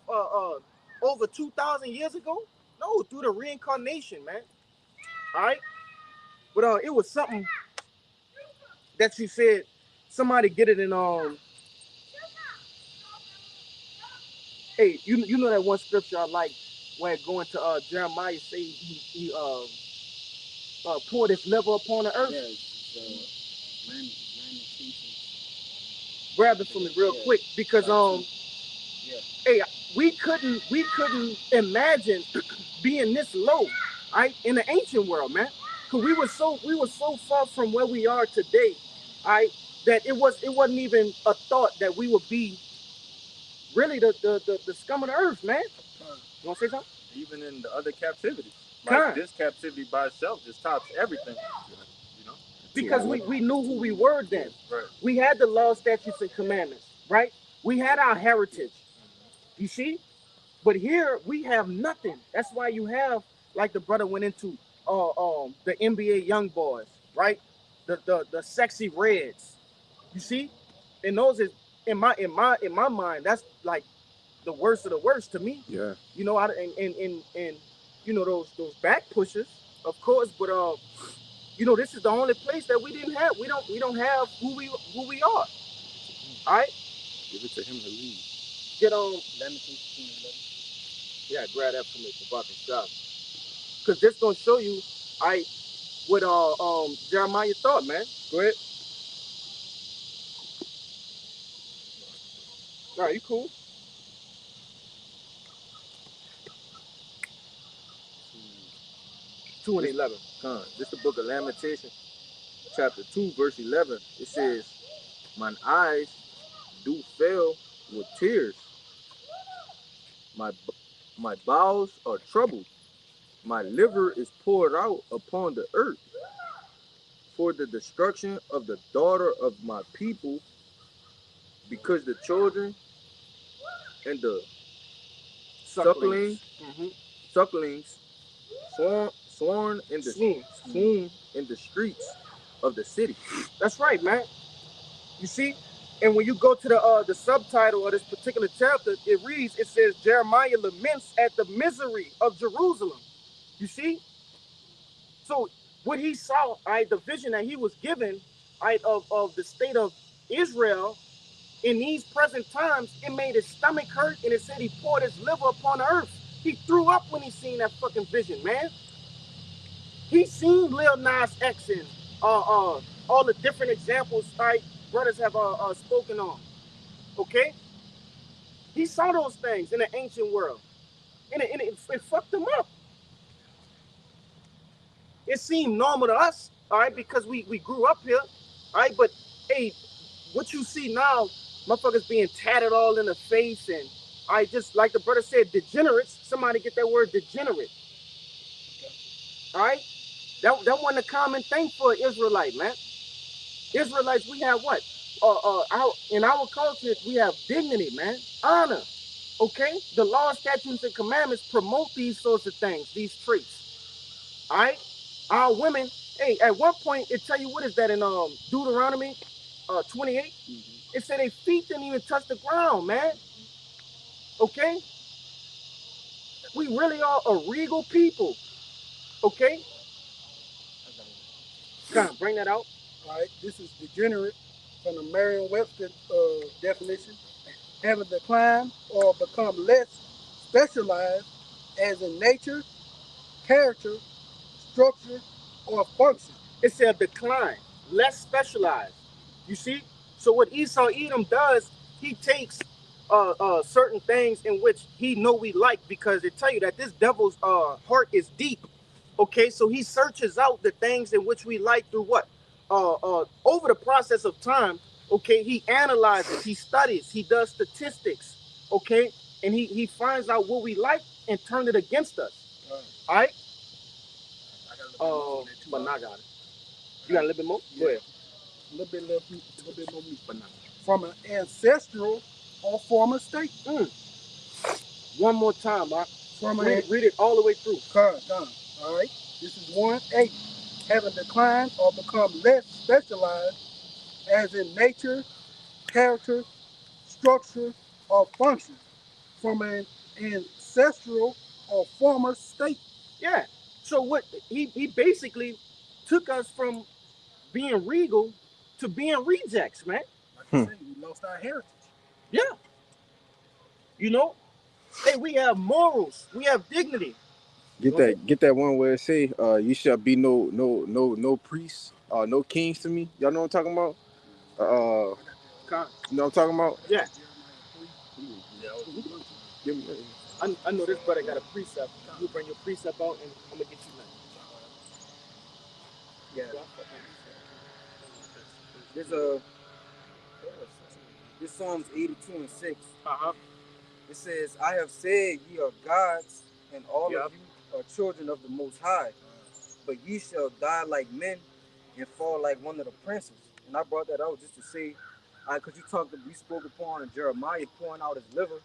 over 2,000 years ago? No, through the reincarnation, man. All right? But it was something that you said. Somebody get it in hey, you know that one scripture I like where going to Jeremiah say he poured his liver upon the earth. Yeah, Grab it for me real quick because hey, we couldn't imagine being this low, right, in the ancient world, man. Cause we were so far from where we are today, right, that it wasn't even a thought that we would be really the scum of the earth, man. You want to say something? Even in the other captivities, Kind. like this captivity by itself just tops everything. You know, Because we knew who we were then. right? We had the law, statutes, and commandments, right? We had our heritage. You see? But here we have nothing. That's why you have, like the brother went into the NBA young boys, right? The sexy reds. You see? And those is in my mind, that's like the worst of the worst to me. Yeah. You know, and you know those back pushers, of course, but you know, this is the only place that we didn't have. We don't have who we are. All right? Give it to him to lead. Get on. Yeah, grab that for me for fucking shop. Cause this gonna show you, what Jeremiah thought, man. Go ahead. All right, you cool? 2:11. This is the book of Lamentations, chapter 2, verse 11. It says, "Mine eyes do fail with tears. My bowels are troubled. My liver is poured out upon the earth for the destruction of the daughter of my people, because the children and the sucklings sworn in the streets of the city." That's right, man. You see, and when you go to the subtitle of this particular chapter, it says Jeremiah laments at the misery of Jerusalem. You see, so what he saw, the vision that he was given, of the state of Israel in these present times, it made his stomach hurt, and it said he poured his liver upon the earth. He threw up when he seen that fucking vision, man. He seen Lil Nas X and all the different examples, brothers have spoken on. Okay, he saw those things in the ancient world, and it fucked him up. It seemed normal to us, all right, because we grew up here, all right. But hey, what you see now, motherfuckers being tatted all in the face, and I just like the brother said, degenerates. Somebody get that word degenerate, all right. That wasn't a common thing for an Israelite, man. Israelites, we have what? In our culture, we have dignity, man, honor. Okay, the law, statutes, and commandments promote these sorts of things, these traits. All right, our women. Hey, at one point, it tell you what is that in Deuteronomy 28? It said their feet didn't even touch the ground, man. Okay, we really are a regal people. Okay, God, bring that out. All right, this is degenerate from the Merriam-Webster definition. Having declined or become less specialized as in nature, character, structure, or function. It said decline, less specialized. You see? So what Esau Edom does, he takes certain things in which he know we like, because they tell you that this devil's heart is deep. Okay, so he searches out the things in which we like through what? Over the process of time, Okay, he analyzes, he studies, he does statistics. Okay, and he finds out what we like and turn it against us. All right. But not got it. You got a little bit more? Go ahead. A little bit more meat. From an ancestral or former state. One more time, Mark. Read it all the way through. Done. All right. This is 1:8. Having declined or become less specialized as in nature, character, structure, or function from an ancestral or former state. Yeah. So what he basically took us from being regal to being rejects, man. Like I say, we lost our heritage. Yeah. You know, hey, we have morals, we have dignity. Get that one where it say, you shall be no priests, no kings to me. Y'all know what I'm talking about? You know what I'm talking about? Yeah. I know this brother got a precept. You bring your precept out and I'm gonna get you next. Yeah. This Psalms 82:6. It says, I have said ye are gods, and all of you are children of the Most High, but ye shall die like men and fall like one of the princes. And I brought that out just to say, because we spoke upon Jeremiah pouring out his liver,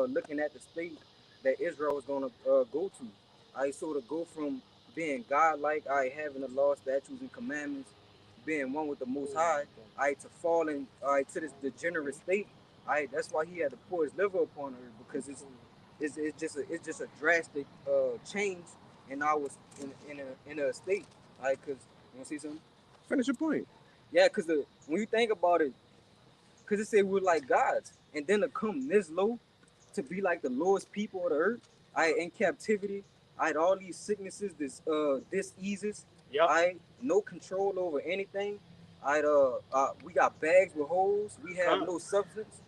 looking at the state that Israel was going to go to. So to go from being God-like, having the law, statutes, and commandments, being one with the Most High, to fall in, to this degenerate state. That's why he had to pour his liver upon her, because it's just a drastic change in our in a state. Because you want to see something? Finish your point. Yeah, because when you think about it, because it said we're like gods, and then to come this low, to be like the lowest people of the earth, in captivity, all these sicknesses, diseases, no control over anything. We got bags with holes. We have no substance.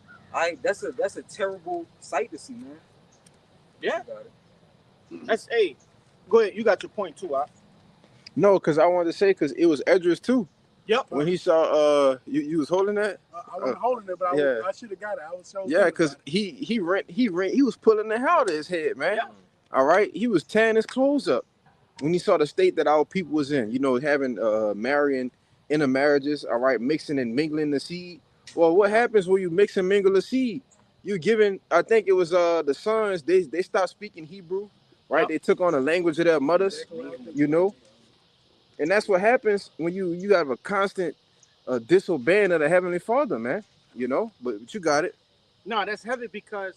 That's a terrible sight to see, man. Yeah. That's go ahead. You got your point too, No, because I wanted to say, because it was Edris too. Yep. When he saw you was holding that. I wasn't holding it, but I should have got it. I was so. Yeah, because he was pulling the hell out of his head, man. Yeah. All right, he was tearing his clothes up when he saw the state that our people was in. You know, having marrying intermarriages. All right, mixing and mingling the seed. Well, what happens when you mix and mingle the seed? You giving. I think it was the sons. They stopped speaking Hebrew, right? Yep. They took on the language of their mothers. You know, and that's what happens when you have a constant disobeying of the Heavenly Father, man. You know, but you got it. No, that's heavy because,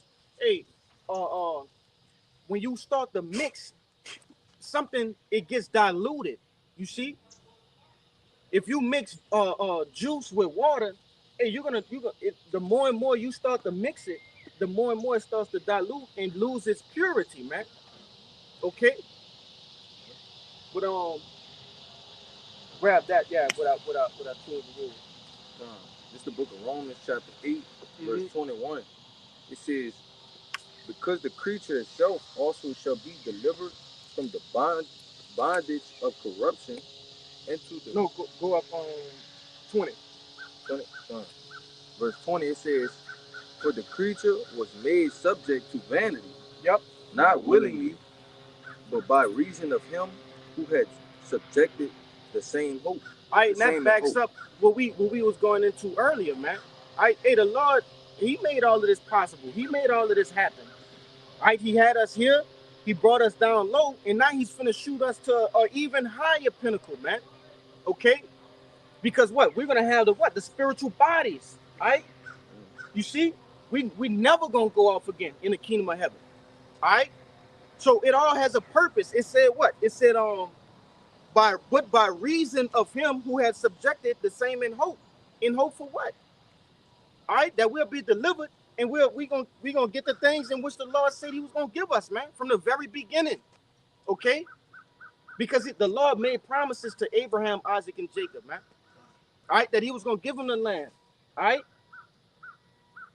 when you start to mix something, it gets diluted. You see, if you mix juice with water, the more and more you start to mix it, the more and more it starts to dilute and lose its purity, man. Okay, but grab that, yeah, without changing the rules. This is the book of Romans, chapter 8, verse 21. It says, because the creature itself also shall be delivered from the bondage of corruption into the... No, go up on 20. Verse 20, it says, for the creature was made subject to vanity. Yep. Not willingly, but by reason of him who had subjected the same hope. All right, and that backs up what we was going into earlier, man. The Lord, he made all of this possible. He made all of this happen. All right, he had us here. He brought us down low, and now he's finna shoot us to an even higher pinnacle, man. Okay? Because what? We're gonna have the spiritual bodies. All right? You see? We never gonna go off again in the kingdom of heaven. All right? So it all has a purpose. It said what? It said by reason of him who had subjected the same in hope. In hope for what? All right, that we'll be delivered, and we gonna get the things in which the Lord said he was gonna give us, man, from the very beginning. Okay? Because the Lord made promises to Abraham, Isaac, and Jacob, man. All right, that he was gonna give them the land. All right.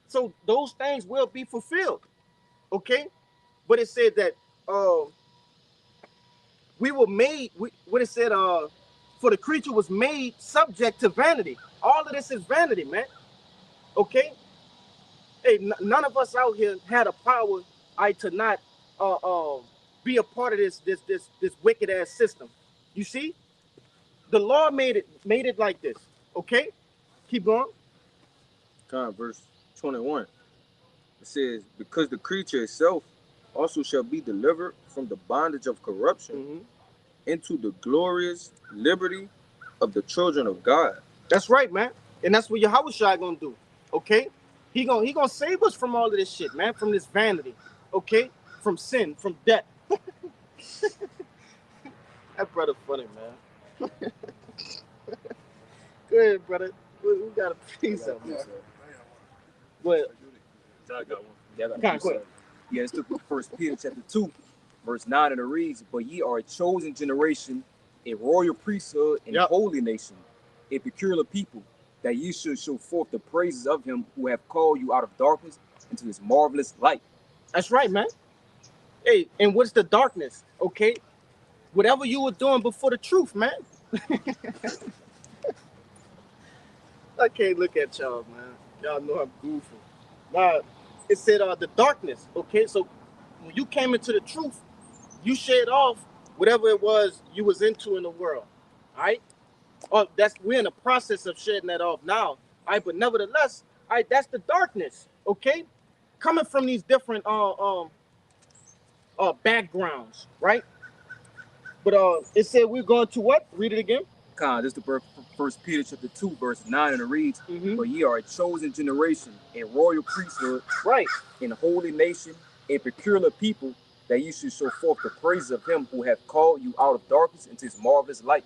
So those things will be fulfilled. Okay? But it said that we were made, what it said, for the creature was made subject to vanity. All of this is vanity, man. Okay? Hey, none of us out here had a power to not uh, uh, be a part of this wicked ass system. You see? The law made it like this. Okay? Keep going. Verse 21. It says, because the creature itself also shall be delivered from the bondage of corruption into the glorious liberty of the children of God. That's right, man. And that's what Yahushua gonna do. Okay? He gonna save us from all of this shit, man, from this vanity. Okay? From sin, from death. That brother funny, man. Go ahead, brother. We got a piece of it. Go ahead. I got one. Yeah, I got a Go piece ahead. of it. Yeah, it's the First Peter chapter 2, verse 9, and it reads, but ye are a chosen generation, a royal priesthood, and Yep. holy nation, a peculiar people, that ye should show forth the praises of him who have called you out of darkness into his marvelous light. That's right, man. Hey, and what's the darkness? Okay? Whatever you were doing before the truth, man. I can't look at y'all, man. Y'all know I'm goofy. Now, it said the darkness. Okay, so when you came into the truth, you shed off whatever it was you was into in the world. All right? Oh, we're in the process of shedding that off now. All right, but nevertheless, all right, that's the darkness. Okay, coming from these different backgrounds, right? But it said we're going to what? Read it again. This is the First Peter chapter 2, verse 9, and it reads, Mhm. but ye are a chosen generation, a royal priesthood, Right. and a holy nation, a peculiar people, that ye should show forth the praises of him who hath called you out of darkness into his marvelous light.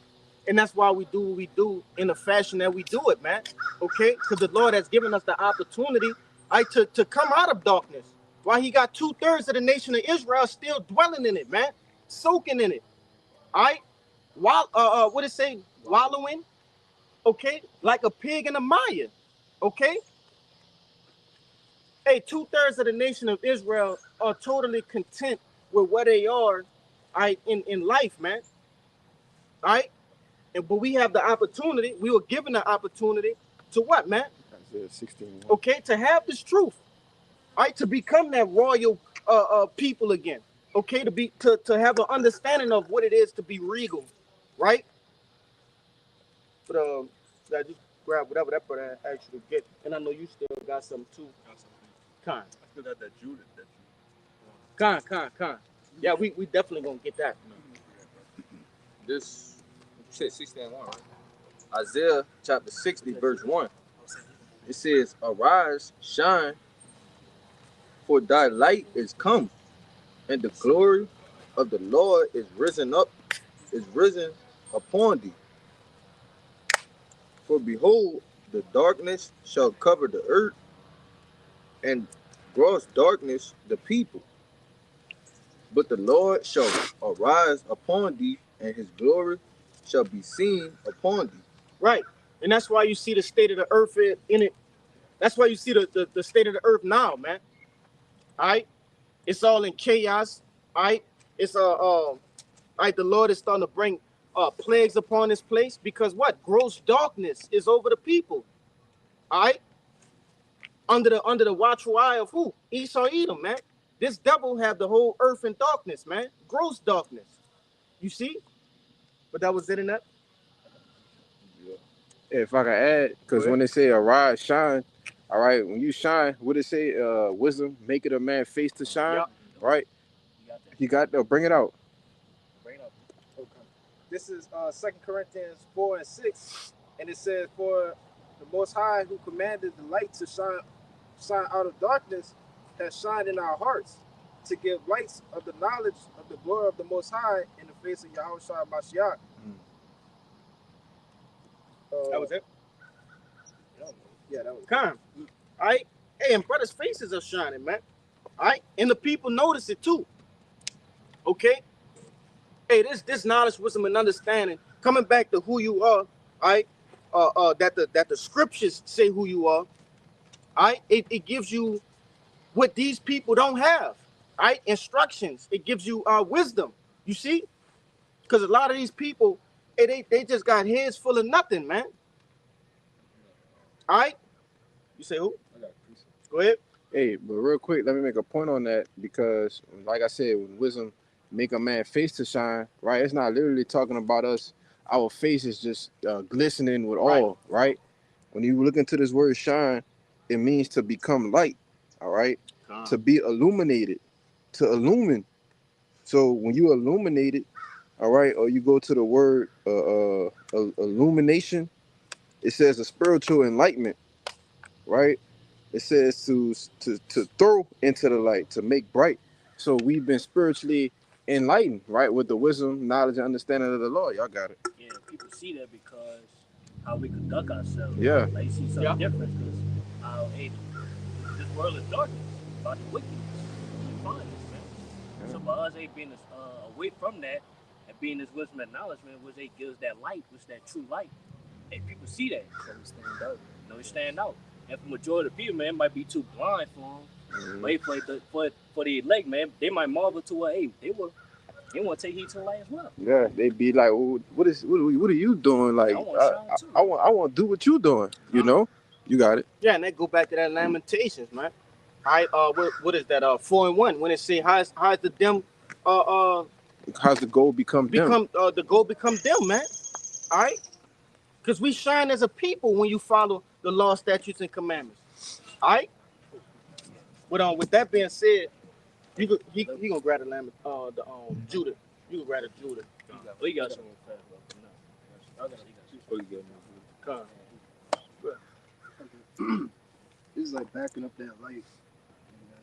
And that's why we do what we do in the fashion that we do it, man. Okay? Because the Lord has given us the opportunity to come out of darkness. While he got 2/3 of the nation of Israel still dwelling in it, man. Soaking in it. All right? While what it say? Wallowing. Okay? Like a pig in a mire. Okay? Hey, 2/3 of the nation of Israel are totally content with where they are, all right, in life, man. All right? But we have the opportunity, we were given the opportunity to what, man? Isaiah 16. Okay, to have this truth, all right, to become that royal people again. Okay, to have an understanding of what it is to be regal, right? But I just grab whatever that brother actually get, and I know you still got something too. Con, I still got that Judas that you. con. Yeah, we definitely gonna get that. This, you said 60 and 1, right? Isaiah chapter 60, verse 1. It says, arise, shine, for thy light is come, and the glory of the Lord is risen upon thee. For behold, the darkness shall cover the earth, and gross darkness the people. But the Lord shall arise upon thee, and his glory shall be seen upon thee. Right, and that's why you see the state of the earth in it. That's why you see the state of the earth now, man. All right, it's all in chaos. All right, it's all right. The Lord is starting to bring plagues upon this place because what? Gross darkness is over the people. All right, under the watchful eye of who? Esau, Edom, man. This devil have the whole earth in darkness, man. Gross darkness. You see? But that was it in that. If I can add, because when they say arise, shine, all right, when you shine, what it say? Wisdom, make it a man face to shine, Yep. right? You got to bring it out. Okay. This is 2 Corinthians 4:6, and it says, for the Most High who commanded the light to shine out of darkness has shined in our hearts to give lights of the knowledge of the glory of the Most High in the face of Yahushua Mashiach. That was it? Yeah, that was it. All right? Hey, and brothers' faces are shining, man. All right? And the people notice it too. Okay? Hey, this knowledge, wisdom, and understanding, coming back to who you are, all right? That the scriptures say who you are, all right? It gives you what these people don't have, all right? Instructions. It gives you wisdom. You see? Because a lot of these people, hey, they just got heads full of nothing, man. All right. You say who? I got a precept. Go ahead. Hey, but real quick, let me make a point on that because, like I said, when wisdom make a man face to shine, right? It's not literally talking about us. Our face is just glistening with oil, right? When you look into this word shine, it means to become light, all right? To be illuminated, to illumine. So when you illuminate it, all right, or you go to the word illumination, it says a spiritual enlightenment, right? It says to throw into the light, to make bright. So we've been spiritually enlightened, right, with the wisdom, knowledge, and understanding of the Lord. Y'all got it. Yeah, people see that because how we conduct ourselves. Yeah. They see something different because hey, this world is darkness, about the wickedness. We find this, man. So by us, being away from that and being this wisdom and knowledge, man, which they gives that light, which that true light. And people see that, so we stand out. You know, we stand out. And for majority of people, man, it might be too blind for them. But for the elect, man, they might marvel to hey, they want to take heed to the light as well. Yeah, they be like, well, what are you doing? Like, I want to shine too. I want to do what you doing. You know, you got it. Yeah, and that go back to that Lamentations, man. I what is that? 4:1 when it say how's the dim how's the gold become dim? The gold become dim, man. All right, because we shine as a people when you follow the law, statutes, and commandments. All right. But with that being said, he gonna grab the lamb, Judah. You can grab the Judah. We got some fast, bro. Come. This is like backing up that light.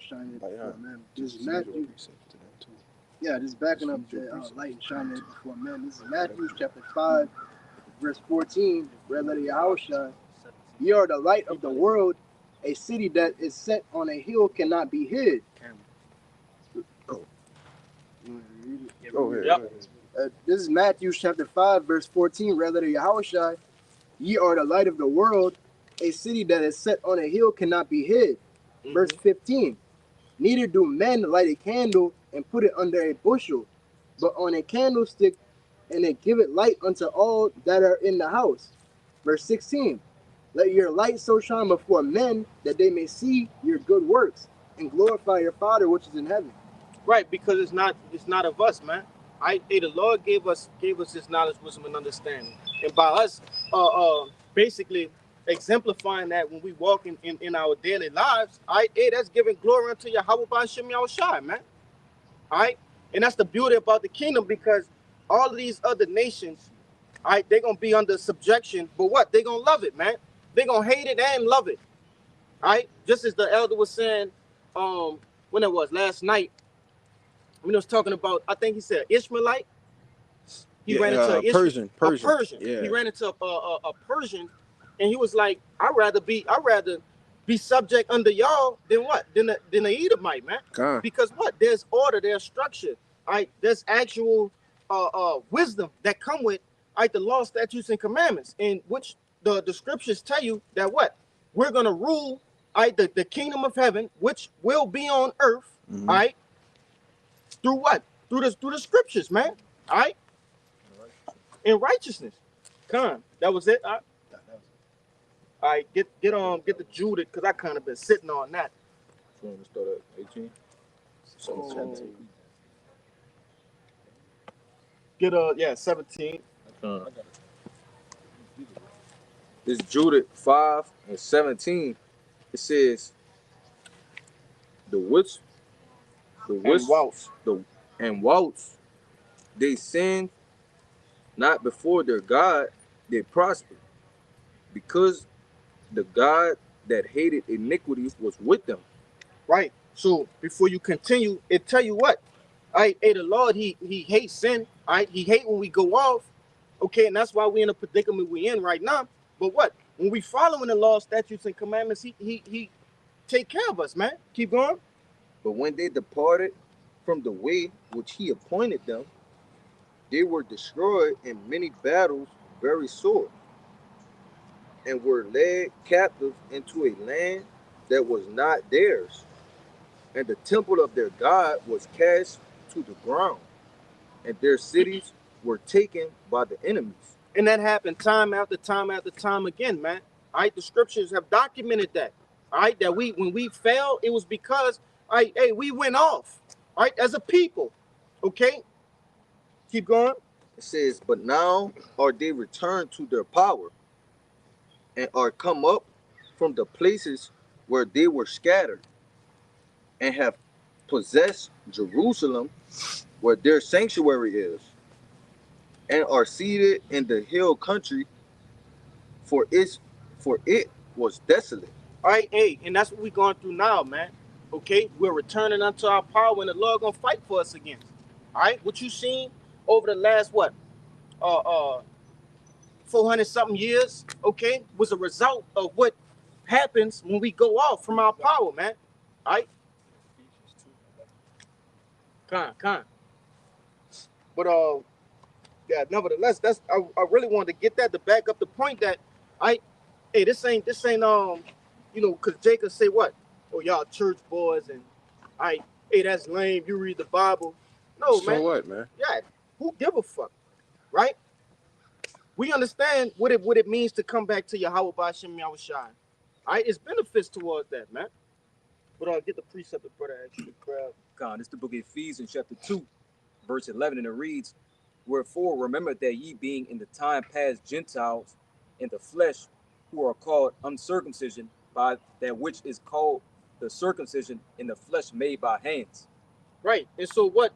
Shining it before men. This is Matthew. Yeah, this is backing up that light and shining it before men. This is Matthew chapter 5, verse 14. Red letter Yahushua. Ye are the light of the world. A city that is set on a hill cannot be hid. Go ahead. This is Matthew chapter 5, verse 14. Red letter Yahushua. Ye are the light of the world. A city that is set on a hill cannot be hid. Verse 15. Neither do men light a candle and put it under a bushel, but on a candlestick, and it giveth light unto all that are in the house. Verse 16. Let your light so shine before men that they may see your good works and glorify your Father which is in heaven. Right, because it's not of us, man. The Lord gave us His knowledge, wisdom, and understanding, and by us, basically exemplifying that when we walk in our daily lives, that's giving glory unto Yahweh B'Shem Yahushai, man. All right, and that's the beauty about the kingdom, because all of these other nations, they're gonna be under subjection, but what? They're gonna love it, man. They're gonna hate it and love it. All right, just as the elder was saying, when it was last night, when he was talking about, I think he said Ishmaelite. He ran into a Persian. Yeah. He ran into a Persian, and he was like, I'd rather be subject under y'all than what? Than a Edomite, man. Because what? There's order, there's structure. There's actual wisdom that come with the law, statutes, and commandments, in which the scriptures tell you that what? We're gonna rule the kingdom of heaven, which will be on earth, through what? Through the scriptures, man. All right? In righteousness. Come. That was it. All right, get the Judah, because I kind of been sitting on that. You want to start at 18? 17. Get 17. This Judah 5 and 17. It says the waltz, they sinned not before their God, they prospered, because the God that hated iniquity was with them. Right. So before you continue, it tell you what? The Lord, he hates sin. He hates when we go off. Okay, and that's why we're in a predicament we're in right now. But what? When we following the law, statutes, and commandments, he take care of us, man. Keep going. But when they departed from the way which he appointed them, they were destroyed in many battles very sore, and were led captive into a land that was not theirs, and the temple of their God was cast to the ground, and their cities were taken by the enemies. And that happened time after time after time again, man. All right, the scriptures have documented that. All right, that when we fell, it was because hey, we went off. All right, as a people. Okay, keep going. It says, but now are they returned to their power and are come up from the places where they were scattered and have possessed Jerusalem where their sanctuary is and are seated in the hill country for it was desolate. All right, hey, and that's what we're going through now, man. Okay, we're returning unto our power, and the Lord gonna fight for us again. All right, what you seen over the last what, 400 something years, okay, was a result of what happens when we go off from our power, man. All right, con. But yeah, nevertheless, that's I really wanted to get that to back up the point that I, hey, this ain't cause Jacob say what? Oh, y'all church boys and hey, that's lame. You read the Bible. No, So man. what, man? Yeah, who give a fuck, right? We understand what it means to come back to Yahweh Ba'Shem Yahushai. All right, it's benefits towards that, man. But get the precept of brother actually grab. God, it's the book of Ephesians, chapter 2, verse 11, and it reads, wherefore remember that ye being in the time past Gentiles in the flesh, who are called uncircumcision by that which is called the circumcision in the flesh made by hands. Right. And so what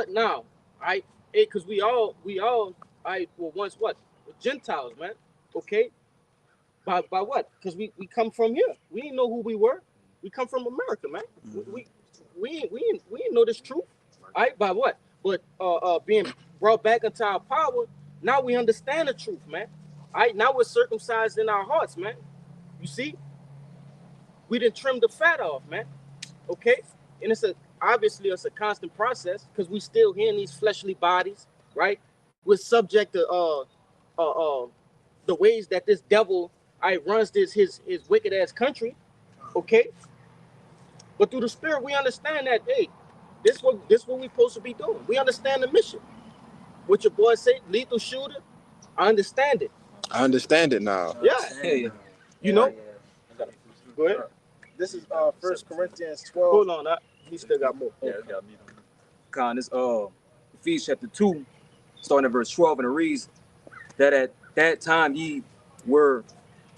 now? All right, hey, because we all were once what? Gentiles, man. Okay. By what? Because we come from here. We didn't know who we were. We come from America, man. We didn't know this truth. All right, by what? But being brought back into our power, now we understand the truth, man. All right, now we're circumcised in our hearts, man. You see, we didn't trim the fat off, man. Okay, and obviously it's a constant process because we still here in these fleshly bodies, right? We're subject to the ways that this devil runs his wicked ass country. Okay, but through the spirit we understand that hey, this what we supposed to be doing. We understand the mission. What your boy say, lethal shooter. I understand it. I understand it now. Yeah, hey, you know. Go ahead. This is 1 Corinthians 12. Hold on, he still got more. Yeah, it's got me. Con, this Ephesians chapter 2, starting at verse 12, and it reads that at that time ye were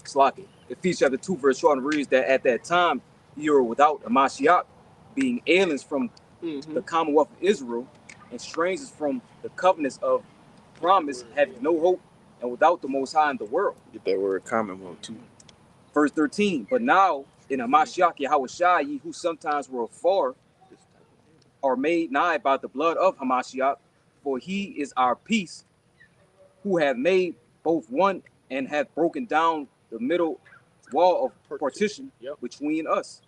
slacking. Ephesians chapter 2, verse 12, and it reads that at that time ye were without a Mashiach, being aliens from the commonwealth of Israel, and strangers from the covenants of promise, having no hope, and without the Most High in the world. Get that word commonwealth too. Verse 13, but now in Hamashiach Yahushua, ye who sometimes were afar, are made nigh by the blood of Hamashiach, for he is our peace, who have made both one and have broken down the middle wall of partition between us.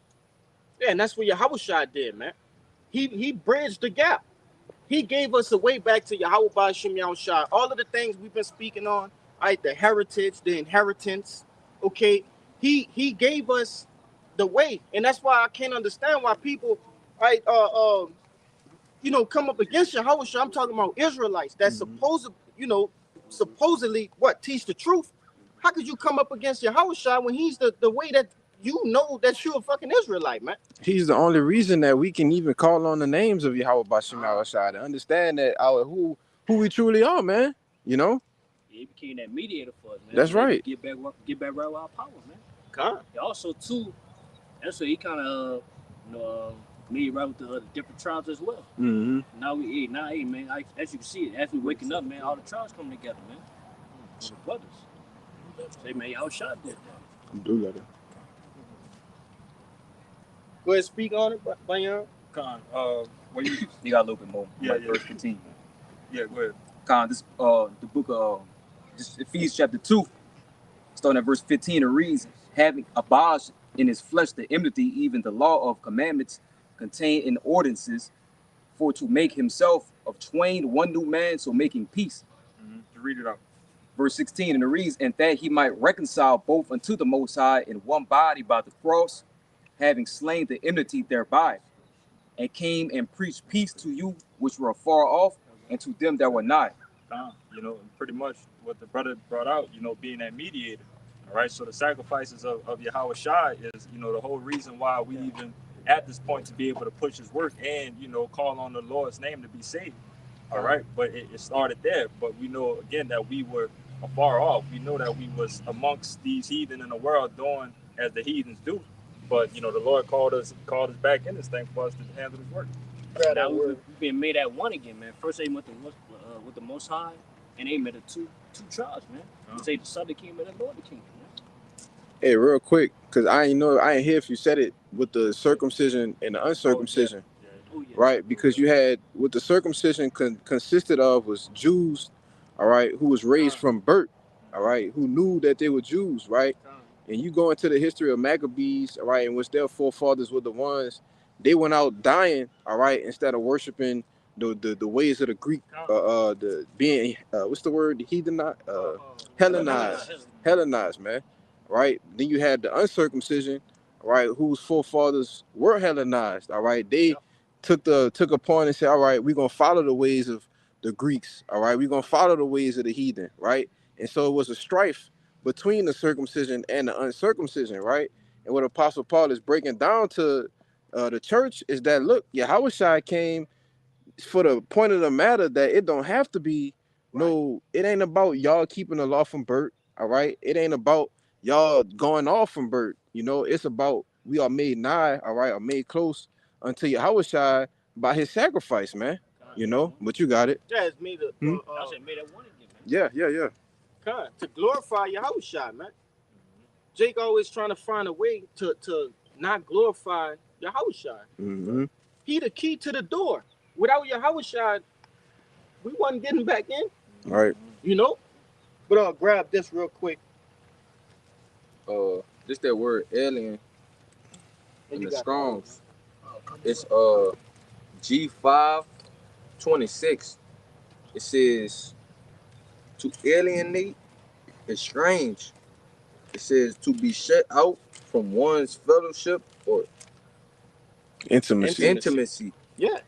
Yeah, and that's what Yahushua did, man. He bridged the gap. He gave us a way back to Yahweh Ba'Shem Yahushua. All of the things we've been speaking on, right? The heritage, the inheritance. Okay, he gave us the way, and that's why I can't understand why people, right? Come up against Yahushua. I'm talking about Israelites that supposedly what teach the truth. How could you come up against Yahushua when he's the way that you know that you're a fucking Israelite, man? He's the only reason that we can even call on the names of Yahweh Ba'Shem Yahushua to understand that who we truly are, man. You know? Yeah, he became that mediator for us, man. That's right. Get back right with our power, man. God. Also, too, that's what he kind of, made right with the different tribes as well. Mm-hmm. Now man, as you can see, as we waking up, man, all the tribes coming together, man. The brothers. Say, man, y'all shot did that. Do let it. Go ahead, speak on it, Bayan. Con, what You got a little bit more. Yeah, like yeah. Verse 15. Yeah, go ahead. Con, this the book of Ephesians chapter 2, starting at verse 15, it reads, having abolished in his flesh the enmity, even the law of commandments contained in ordinances, for to make himself of twain one new man, so making peace. To read it out. Verse 16, and it reads, and that he might reconcile both unto the Most High in one body by the cross, having slain the enmity thereby, and came and preached peace to you which were afar off, and to them that were nigh. Pretty much what the brother brought out, being that mediator. All right, so the sacrifices of Yahweh Shai is, you know, the whole reason why we even at this point to be able to push his work and, you know, call on the Lord's name to be saved. All right, but it started there. But we know again that we were afar off. We know that we was amongst these heathen in the world doing as the heathens do. But you know, the Lord called us back in this thing for us to handle his work. Now we've been made at one again, man. First they met with the Most High, and they met the two tribes, man. You say the Southern Kingdom and the Northern Kingdom, man. Hey, real quick, because I ain't hear if you said it with the circumcision and the uncircumcision. Oh, yeah. Right, because you had what the circumcision consisted of was Jews, all right, who was raised from birth, all right, who knew that they were Jews, right? And you go into the history of Maccabees, all right, in which their forefathers were the ones, they went out dying, all right, instead of worshiping the ways of the Greek, the being what's the word, the heathenized, Hellenized, man, right? Then you had the uncircumcision, all right, whose forefathers were Hellenized, all right, they took a point and said, all right, we're gonna follow the ways of the Greeks, all right, we're gonna follow the ways of the heathen, right? And so it was a strife between the circumcision and the uncircumcision, right? And what Apostle Paul is breaking down to the church is that, look, Yahushua came for the point of the matter that it don't have to be no, it ain't about y'all keeping the law from birth, all right? It ain't about y'all going off from birth, you know, it's about we are made nigh, all right, or made close unto Yahushua by his sacrifice, man. You know, but you got it. Yeah, it's made a, I said made at one again, man. Yeah. God, to glorify Yahushua, man. Jake always trying to find a way to not glorify Yahushua. Mm-hmm. He the key to the door. Without Yahushua, we wasn't getting back in. All right. You know? But grab this real quick. This that word alien And in you the got Strongs. It's G526. It says to alienate, estrange. It says to be shut out from one's fellowship or intimacy. Yeah.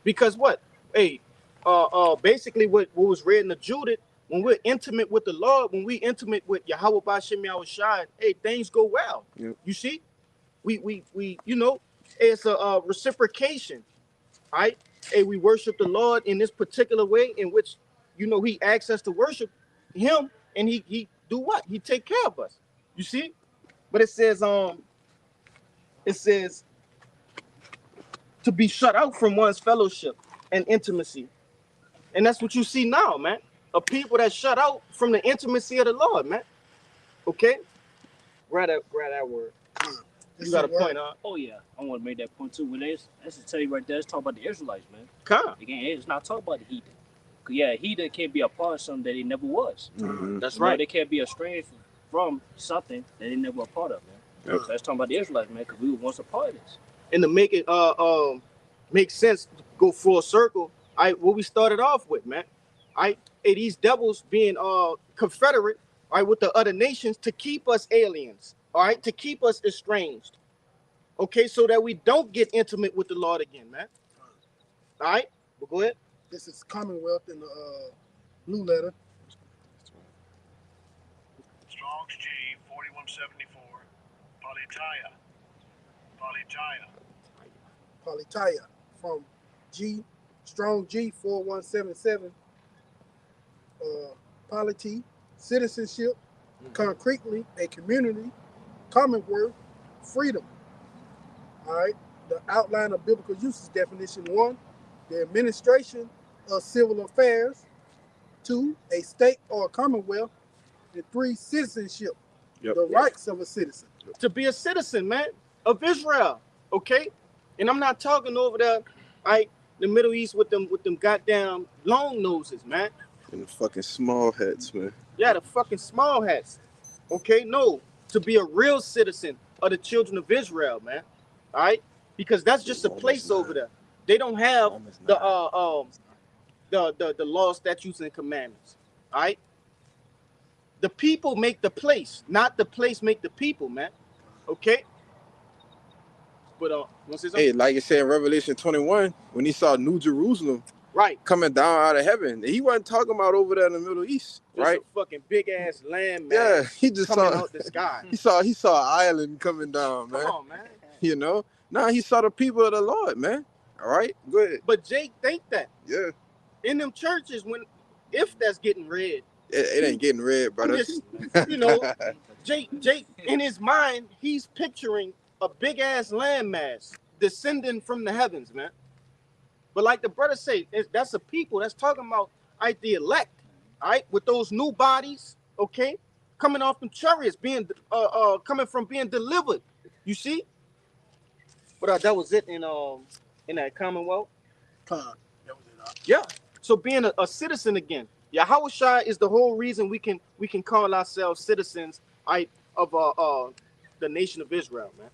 Because what? Hey, basically what was read in the Judith, when we're intimate with the Lord, when we intimate with Yahweh Bashem Yahushua, hey, things go well. Yep. You see? We you know, it's a reciprocation. Right? Hey, we worship the Lord in this particular way in which, you know, he asks us to worship him, and he do what? He take care of us. You see? But it says to be shut out from one's fellowship and intimacy. And that's what you see now, man. A people that shut out from the intimacy of the Lord, man. Okay? Grab that word. You got a point, huh? Oh yeah, I want to make that point too. When that's to tell you right there, it's talking about the Israelites, man. Come. Again, it's not talking about the heathen. Cause yeah, heathen can't be a part of something that he never was. Mm-hmm. That's you know, right. they can't be estranged from something that they never were a part of, man. Yep. So that's talking about the Israelites, man, because we were once a part of this. And to make it make sense, go full circle. What we started off with, man. These devils being confederate, with the other nations to keep us aliens, all right, to keep us estranged. Okay, so that we don't get intimate with the Lord again, man. All right, well, go ahead. This is Commonwealth in the blue letter. Strong's G 4174. Polytia from Strong G 4177. Polity, citizenship, concretely a community, commonwealth, freedom. All right. The outline of biblical usage definition: 1, the administration of civil affairs; 2, a state or a commonwealth; and 3, citizenship, the rights of a citizen. To be a citizen, man, of Israel, okay? And I'm not talking over there, the Middle East with them goddamn long noses, man. And the fucking small hats, man. Yeah, the fucking small hats. Okay, no, to be a real citizen of the children of Israel, man. All right, because that's just a place over there. They don't have the law, statutes, and commandments. All right. The people make the place, not the place make the people, man. Okay. But hey, like it said in Revelation 21, when he saw New Jerusalem, Right. coming down out of heaven. He wasn't talking about over there in the Middle East, Just right? a fucking big ass land Yeah, mass he just coming saw out the sky. he saw an island coming down, man. Come on, man. You know? Now he saw the people of the Lord, man. All right, go ahead. But Jake think that Yeah. in them churches, if that's getting read, It ain't getting read, brother. I'm just, Jake in his mind, he's picturing a big ass landmass descending from the heavens, man. But like the brother say, that's a people that's talking about the elect, all right, with those new bodies, okay, coming off them chariots, being coming from being delivered. You see? But that was it in that Commonwealth. Con. That was it. Yeah. So being a citizen again, Yahushua is the whole reason we can call ourselves citizens, of the nation of Israel, man.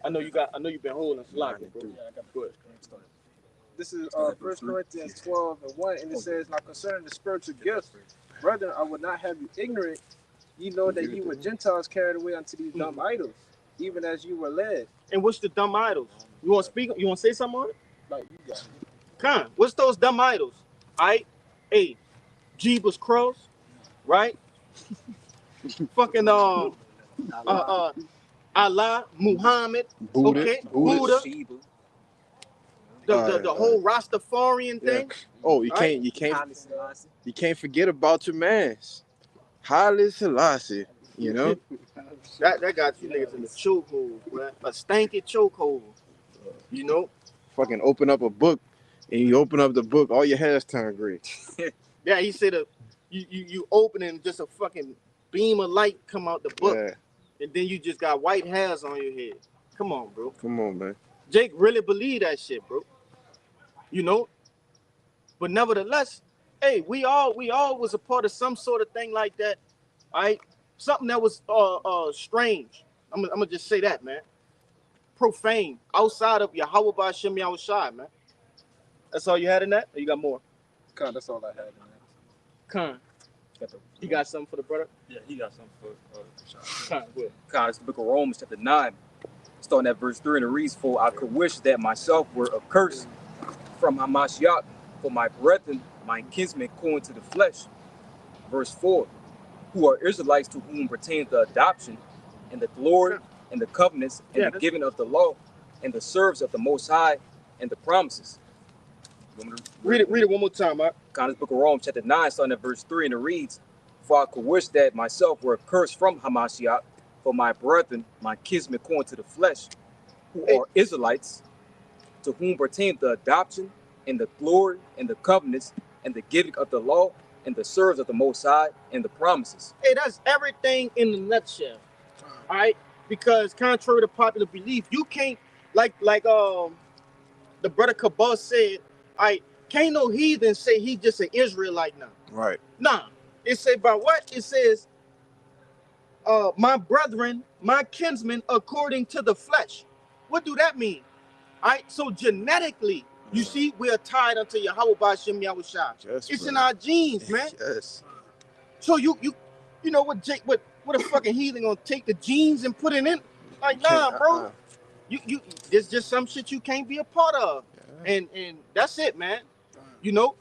I know you've been holding slack, bro. Yeah, I got good. This is 1 Corinthians 12:1, and it says, "Now concerning the spiritual gifts, brethren, I would not have you ignorant. Ye know that ye were Gentiles carried away unto these dumb idols, even as you were led." And what's the dumb idols? You want to speak? You want to say something on it? Like you got it. Con, what's those dumb idols? Hey, Jeebus cross, right? Fucking Allah, Muhammad, Buddha, okay, Buddha. Buddha. The whole Rastafarian thing. Oh, you can't forget about your mans. Haile Selassie, That got you niggas in the chokehold, man. A stanky chokehold. Fucking open up a book, and you open up the book, all your hairs turn gray. Yeah, he said you open and just a fucking beam of light come out the book, and then you just got white hairs on your head. Come on, bro. Come on, man. Jake really believe that shit, bro. But nevertheless, hey, we all was a part of some sort of thing like that. Something that was strange. I'm gonna just say that, man. Profane, outside of Yahweh Ba'Shem Yahushai, man. That's all you had in that? Or you got more? Con, that's all I had, man. Con. You got something for the brother? Yeah, he got something for Con, good. Con, it's the book of Romans, chapter 9, starting at verse 3, and it reads, "For I could wish that myself were accursed from Hamashiach, for my brethren, my kinsmen, according to the flesh." Verse 4, "Who are Israelites, to whom pertains the adoption, and the glory, and the covenants, and the giving of the law, and the service of the Most High, and the promises." Read it one more time, Mark. This book of Romans, chapter 9, starting at verse 3, and it reads, "For I could wish that myself were accursed from Hamashiach, for my brethren, my kinsmen, according to the flesh, who are Israelites, to whom pertain the adoption, and the glory, and the covenants, and the giving of the law, and the service of the Most High, and the promises." Hey, that's everything in a nutshell. All right? Because contrary to popular belief, you can't, like the brother Kabah said, can't no heathen say he just an Israelite now. Right. Nah. It say by what? It says, my brethren, my kinsmen, according to the flesh. What do that mean? All right, so genetically, you see, we are tied unto Yahweh Ba'Shem Yahushua. Yes, it's brother. in our genes, man. Yes. So you know what, Jake? What a fucking heathen gonna take the genes and put it in? Like, nah, bro. You there's just some shit you can't be a part of, and that's it, man. Hey, bro.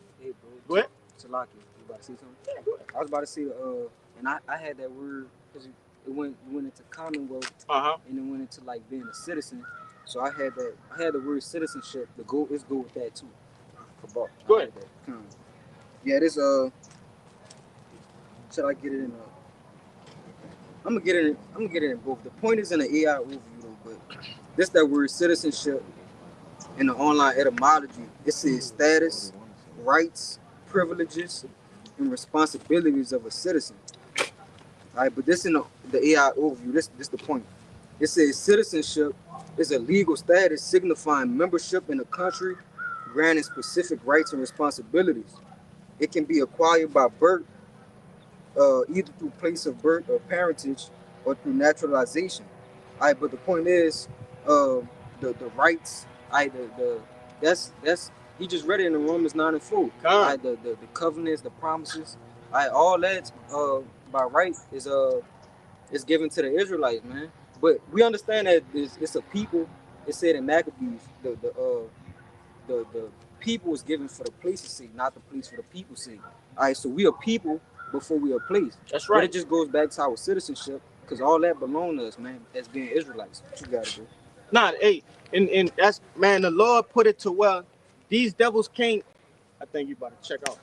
Go ahead. Salaki, you about to say something? I was about to say, and I had that word because it went into Commonwealth, and it went into like being a citizen. So I had the word citizenship. Let's go with that too. Go ahead. Yeah, this should I get it in? I'm gonna get it in both. The point is in the AI overview though, but this that word citizenship in the online etymology. It says status, rights, privileges, and responsibilities of a citizen. All right, but this in the AI overview. This the point. It says citizenship is a legal status signifying membership in a country, granting specific rights and responsibilities. It can be acquired by birth, either through place of birth or parentage, or through naturalization. All right, but the point is, the rights. That's he just read it in the Romans 9:4. All right, the covenants, the promises. All right, all that by right is given to the Israelites, man. But we understand that it's a people. It said in Maccabees, the people was given for the place's sake, not the place for the people's sake. All right, so we are people before we are place. That's But right. it just goes back to our citizenship, because all that belongs to us, man, as being Israelites. What you gotta do? Nah, hey, and that's, man, the Lord put it to where these devils can't. I think you about to check out.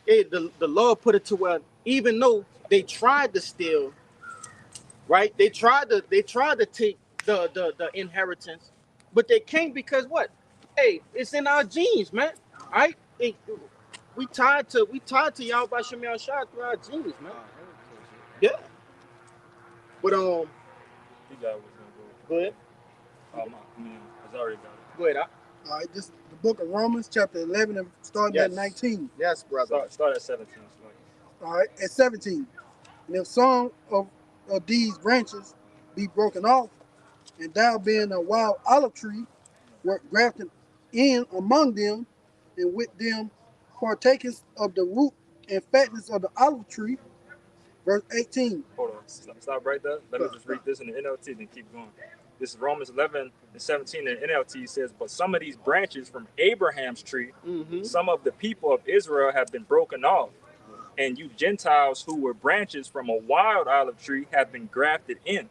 Hey, the Lord put it to where even though they tried to steal, right? They tried to take the inheritance, but they can't because what? Hey, it's in our genes, man. Right? We tied to y'all by Shemal Shah through our genes, man. Yeah. But You got what's gonna go ahead. go. I mean, I already got it. Go ahead. All right, this the book of Romans, chapter 11, and starting at Yes. 19. Yes, brother. Start at 17. All right, at 17. And if some of these branches be broken off, and thou being a wild olive tree, were grafted in among them, and with them partakers of the root and fatness of the olive tree. Verse 18. Hold on. Stop right there. Let me just read this in the NLT, then keep going. This is Romans 11 and 17 in the NLT says, but some of these branches from Abraham's tree, some of the people of Israel have been broken off. And you Gentiles who were branches from a wild olive tree have been grafted in.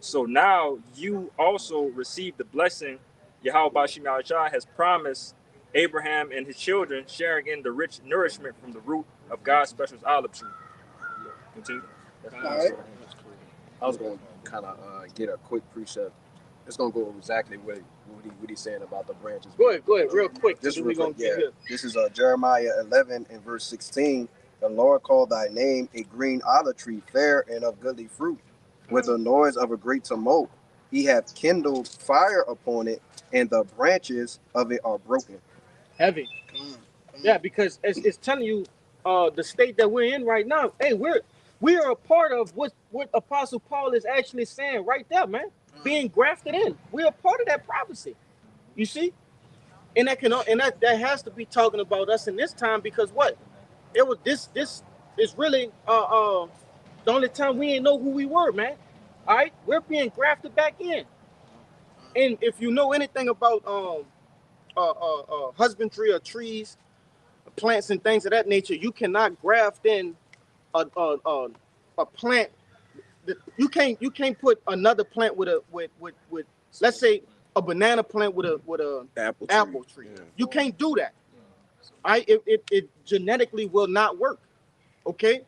So now you also receive the blessing Yahweh Bashim Yahweh has promised Abraham and his children, sharing in the rich nourishment from the root of God's special olive tree. Continue. All right. I was going to kind of get a quick precept. It's going to go exactly what he's saying about the branches. Go ahead, real quick. Just we gonna get here. This is Jeremiah 11 and verse 16. The Lord called thy name a green olive tree, fair and of goodly fruit, with the noise of a great tumult. He hath kindled fire upon it, and the branches of it are broken. Heavy. Yeah, because it's telling you the state that we're in right now. Hey, we are a part of what Apostle Paul is actually saying right there, man. Being grafted in. We're a part of that prophecy. You see? And that has to be talking about us in this time, because what? It was this is really the only time we ain't know who we were, man. All right? We're being grafted back in. And if you know anything about husbandry or trees, plants and things of that nature, you cannot graft in a plant. You can't put another plant with let's say a banana plant with a apple tree. Yeah. You can't do that. It genetically will not work. Okay,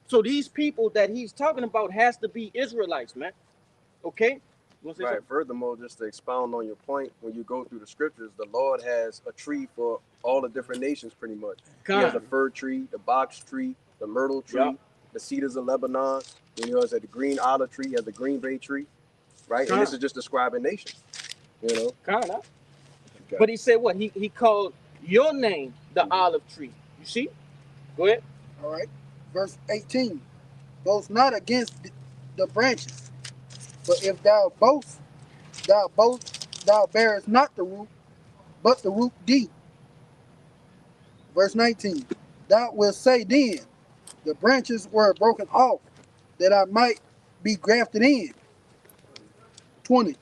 so these people that he's talking about has to be Israelites, man. Okay. Right. Furthermore, just to expound on your point, when you go through the scriptures, the Lord has a tree for all the different nations, pretty much. He has the fir tree, the box tree, the myrtle tree, the cedars of Lebanon. He has the green olive tree, he has the green bay tree, right? And this is just describing nations, you know. Kinda. Okay. But he said what? He called your name the olive tree. You see? Go ahead. All right. Verse 18. Boast not against the branches. But if thou boast, thou bearest not the root, but the root thee. Verse 19. Thou wilt say then, the branches were broken off, that I might be grafted in. 20.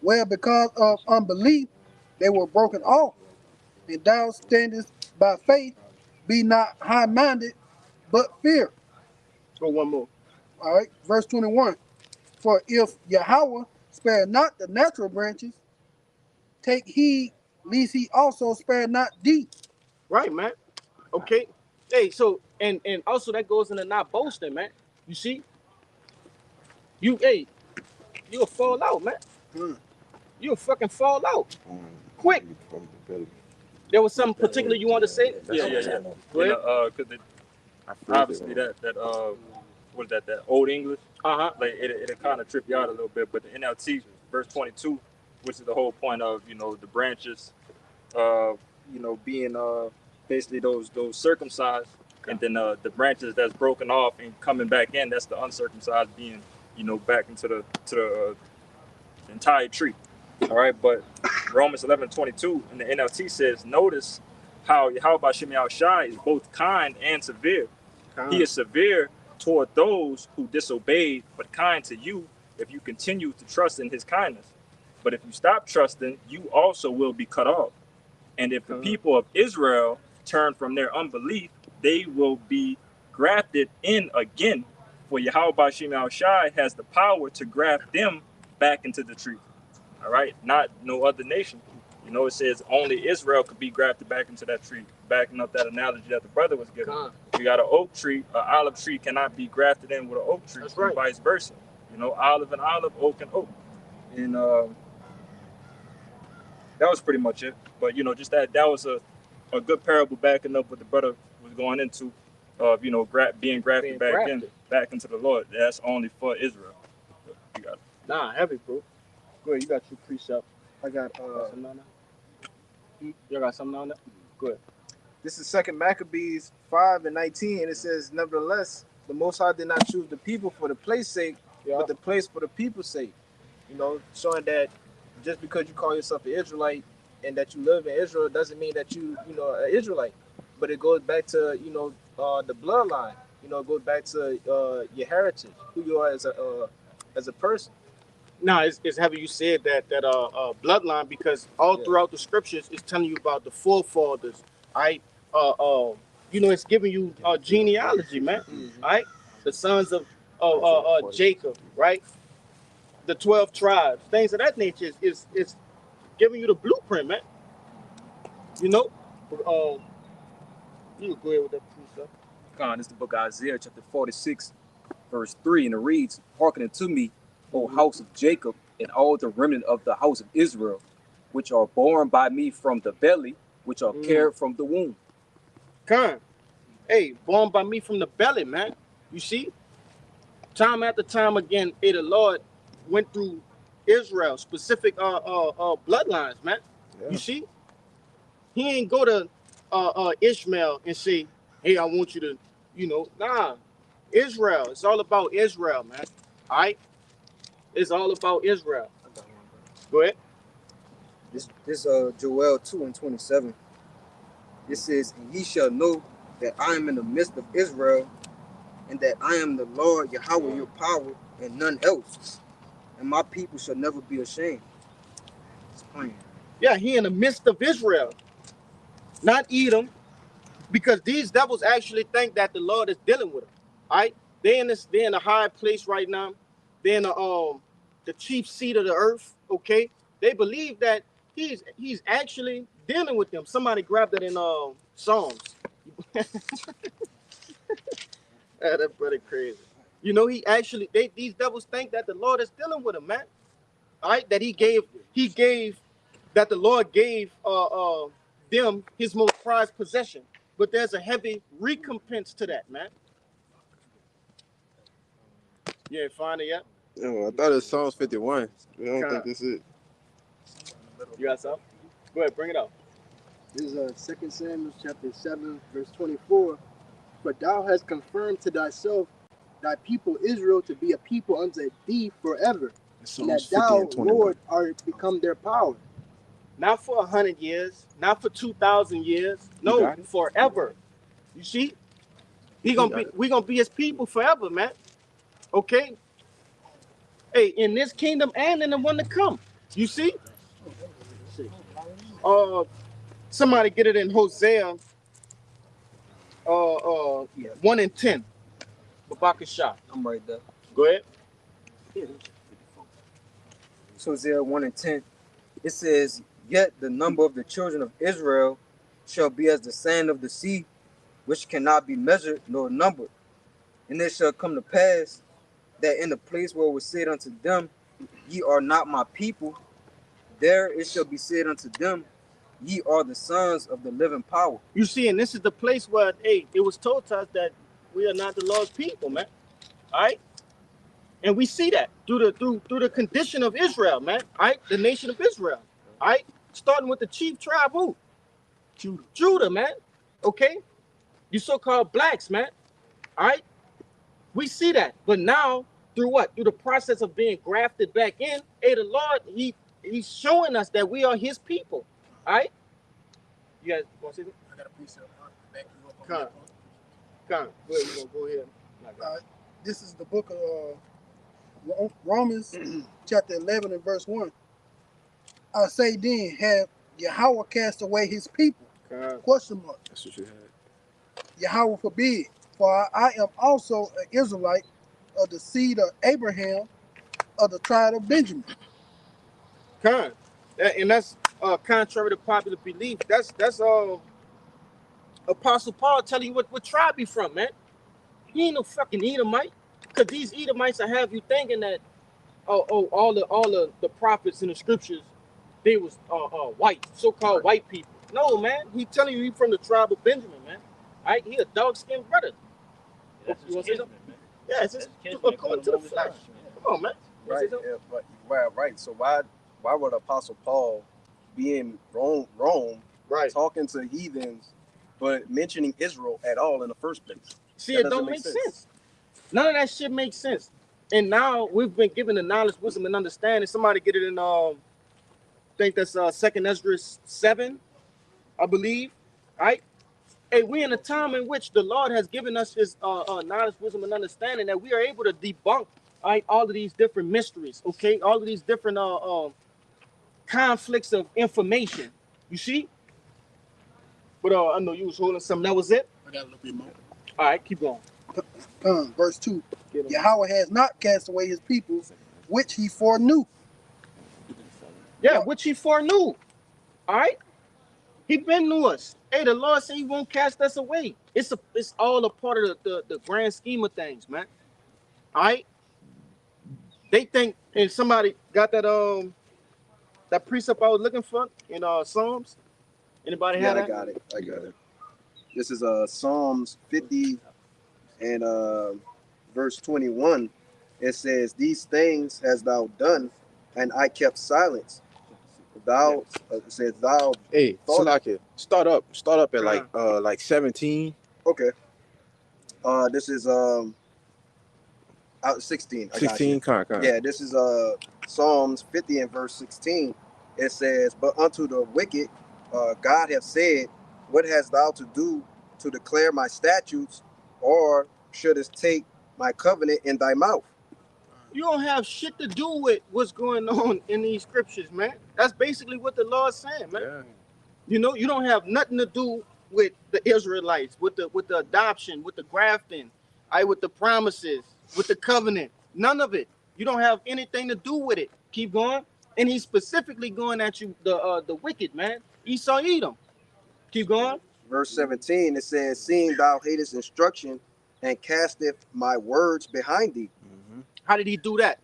Well, because of unbelief, they were broken off, and thou standest by faith, be not high-minded, but fear. Go one more. All right. Verse 21. For if Yahweh spare not the natural branches, take heed lest he also spare not thee. Right, man. Okay. Hey, so and also that goes into not boasting, man. You see? You'll fall out, man. You'll fucking fall out. Quick. There was something particular you want to say? Yeah. Go ahead. Because obviously that what is that old English? Like it kind of trip you out a little bit, but the NLT verse 22, which is the whole point of the branches, being basically those circumcised, and then the branches that's broken off and coming back in, that's the uncircumcised being back into the entire tree. All right, but Romans 11:22 in the NLT says, notice how Yahweh Shem Shai is both kind and severe. He is severe toward those who disobeyed, but kind to you if you continue to trust in his kindness. But if you stop trusting, you also will be cut off. And if the people of Israel turn from their unbelief, they will be grafted in again. For Yahweh Shem Shai has the power to graft them back into the tree. All right, not no other nation. You know, it says only Israel could be grafted back into that tree. Backing up that analogy that the brother was giving. You got an oak tree, an olive tree cannot be grafted in with an oak tree, and vice versa. You know, olive and olive, oak and oak. And that was pretty much it. But you know, just that was a good parable backing up what the brother was going into, of you know, being grafted back into the Lord. That's only for Israel. You got it. Nah, heavy, bro. Go ahead, you got your precept. I got something on that? You got something on that? Go ahead. This is 2 Maccabees 5:19, and it says, nevertheless, the Most High did not choose the people for the place sake, but the place for the people's sake. You know, showing that just because you call yourself an Israelite and that you live in Israel doesn't mean that you know, an Israelite. But it goes back to, you know, the bloodline. You know, it goes back to your heritage, who you are as a person. Now, it's heavy you said that bloodline, because all throughout the scriptures it's telling you about the forefathers, right? You know, it's giving you genealogy, man. Right? The sons of Jacob, right? The 12 tribes, things of that nature is giving you the blueprint, man. You know, you can go ahead with that precept. This is the book of Isaiah, chapter 46, verse 3, and it reads, "Hearken unto me, O house of Jacob, and all the remnant of the house of Israel, which are born by me from the belly, which are carried from the womb." Hey, born by me from the belly, man. You see? Time after time again, the Lord went through Israel, specific bloodlines, man. Yeah. You see? He ain't go to Ishmael and say, hey, I want you to, you know, nah. Israel. It's all about Israel, man. All right? It's all about Israel. Go ahead. This Joel 2:27. It says, "And ye shall know that I am in the midst of Israel, and that I am the Lord Yahweh your power, and none else. And my people shall never be ashamed." It's plain. Yeah, he in the midst of Israel. Not Edom. Because these devils actually think that the Lord is dealing with them. All right? They're in a high place right now. They're in the chief seat of the earth. Okay? They believe that he's actually dealing with them. Somebody grabbed it in Psalms. That brother crazy. You know, these devils think that the Lord is dealing with them, man. All right? That that the Lord gave them his most prized possession. But there's a heavy recompense to that, man. You ain't find it yet? No, I thought it was Psalms 51. I don't think this is it. You got something? Go ahead, bring it up. This is 2 Samuel chapter 7, verse 24. "For thou hast confirmed to thyself thy people Israel to be a people unto thee forever, and that thou, Lord, art become their power." Not for 100 years, not for 2,000 years. No, forever. You see? We gonna be his people forever, man. Okay? Hey, in this kingdom and in the one to come. You see? Somebody get it in Hosea 1:10. Babaka shot. I'm right there. Go ahead. So Hosea 1:10. It says, "Yet the number of the children of Israel shall be as the sand of the sea, which cannot be measured nor numbered. And it shall come to pass that in the place where it was said unto them, Ye are not my people, there it shall be said unto them, Ye are the sons of the living power." You see, and this is the place where, hey, it was told to us that we are not the Lord's people, man. All right? And we see that through the condition of Israel, man. All right? The nation of Israel. All right? Starting with the chief tribe, who? Judah, man. Okay? You so-called blacks, man. All right? We see that. But now, through what? Through the process of being grafted back in, hey, the Lord, he's showing us that we are his people. All right? You guys want to see me? I got a precept. Back you up. Come. Go ahead. This is the book of Romans, chapter 11 and verse 1. I say then, have Yahweh cast away his people? God. Question mark. That's what you had. Yahweh forbid. For I am also an Israelite of the seed of Abraham of the tribe of Benjamin. Con. And that's contrary to popular belief. That's Apostle Paul telling you what tribe he from, man. He ain't no fucking Edomite. Cause these Edomites will have you thinking that all the prophets in the scriptures, they was white, so-called white people. No, man. He telling you he from the tribe of Benjamin, man. All right, he a dark-skinned brother. That's You want to say something? man. Yeah, it's just according to the flesh. Come on, man. Right, yeah, right. So why would Apostle Paul be in Rome Right. talking to heathens, but mentioning Israel at all in the first place? See, That it doesn't don't make sense. None of that shit makes sense. And now we've been given the knowledge, wisdom, and understanding. Somebody get it in I think that's Second Ezra 7, I believe. Right? Hey, we in a time in which the Lord has given us his knowledge, wisdom, and understanding that we are able to debunk all of these different mysteries, okay? All of these different conflicts of information. You see? But I know you was holding something. That was it? I got a little bit more. All right, keep going. Verse 2. Yahweh has not cast away his people, which he foreknew. Yeah, which he foreknew. All right? He been knew us. Hey, the Lord said he won't cast us away. It's all a part of the grand scheme of things, man. All right? They think, and somebody got that precept I was looking for in Psalms. Anybody Yeah, have I that? got it. This is Psalms 50 and verse 21. It says, "These things hast thou done, and I kept silence. Thou it says thou Hey, thought." Salaki, start up at like 17. Okay. This is out 16. I got you. 16, con. Yeah, this is Psalms 50 and verse 16. It says, "But unto the wicked God hath said, what hast thou to do to declare my statutes, or shouldest take my covenant in thy mouth?" You don't have shit to do with what's going on in these scriptures, man. That's basically what the Lord's saying, man. Yeah. You know, you don't have nothing to do with the Israelites, with the adoption, with the grafting, with the promises, with the covenant. None of it. You don't have anything to do with it. Keep going. And he's specifically going at you, the wicked, man. Esau, Edom. Keep going. Verse 17, it says, "Seeing thou hatest instruction, and casteth my words behind thee." Mm-hmm. How did he do that?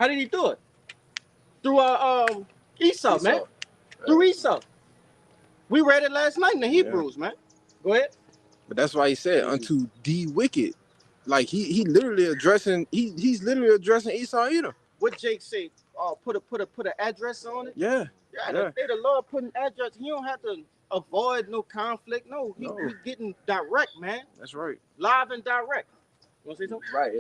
How did he do it? Through Esau, man. Through Esau. We read it last night in the Hebrews, man. Go ahead. But that's why he said unto the wicked. Like he literally addressing he's literally addressing Esau Edom. What Jake say? Put an address on it. Yeah. Yeah. The Lord put an address. He don't have to avoid no conflict. No, he getting direct, man. That's right. Live and direct. You want to say something? Right.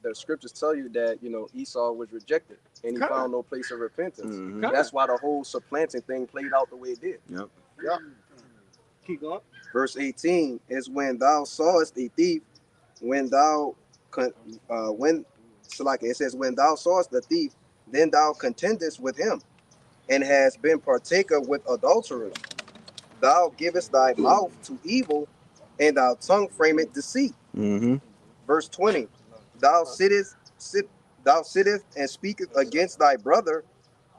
The scriptures tell you that Esau was rejected and he found no place of repentance. Mm-hmm. That's why the whole supplanting thing played out the way it did. Yep. Yeah. Keep going. Verse 18 is, "When thou sawest a thief, when thou it says, when thou sawest the thief, then thou contendest with him, and hast been partaker with adulterers. Thou givest thy mouth to evil, and thy tongue frameth deceit." Mm-hmm. Verse 20, "Thou sittest and speakest against thy brother,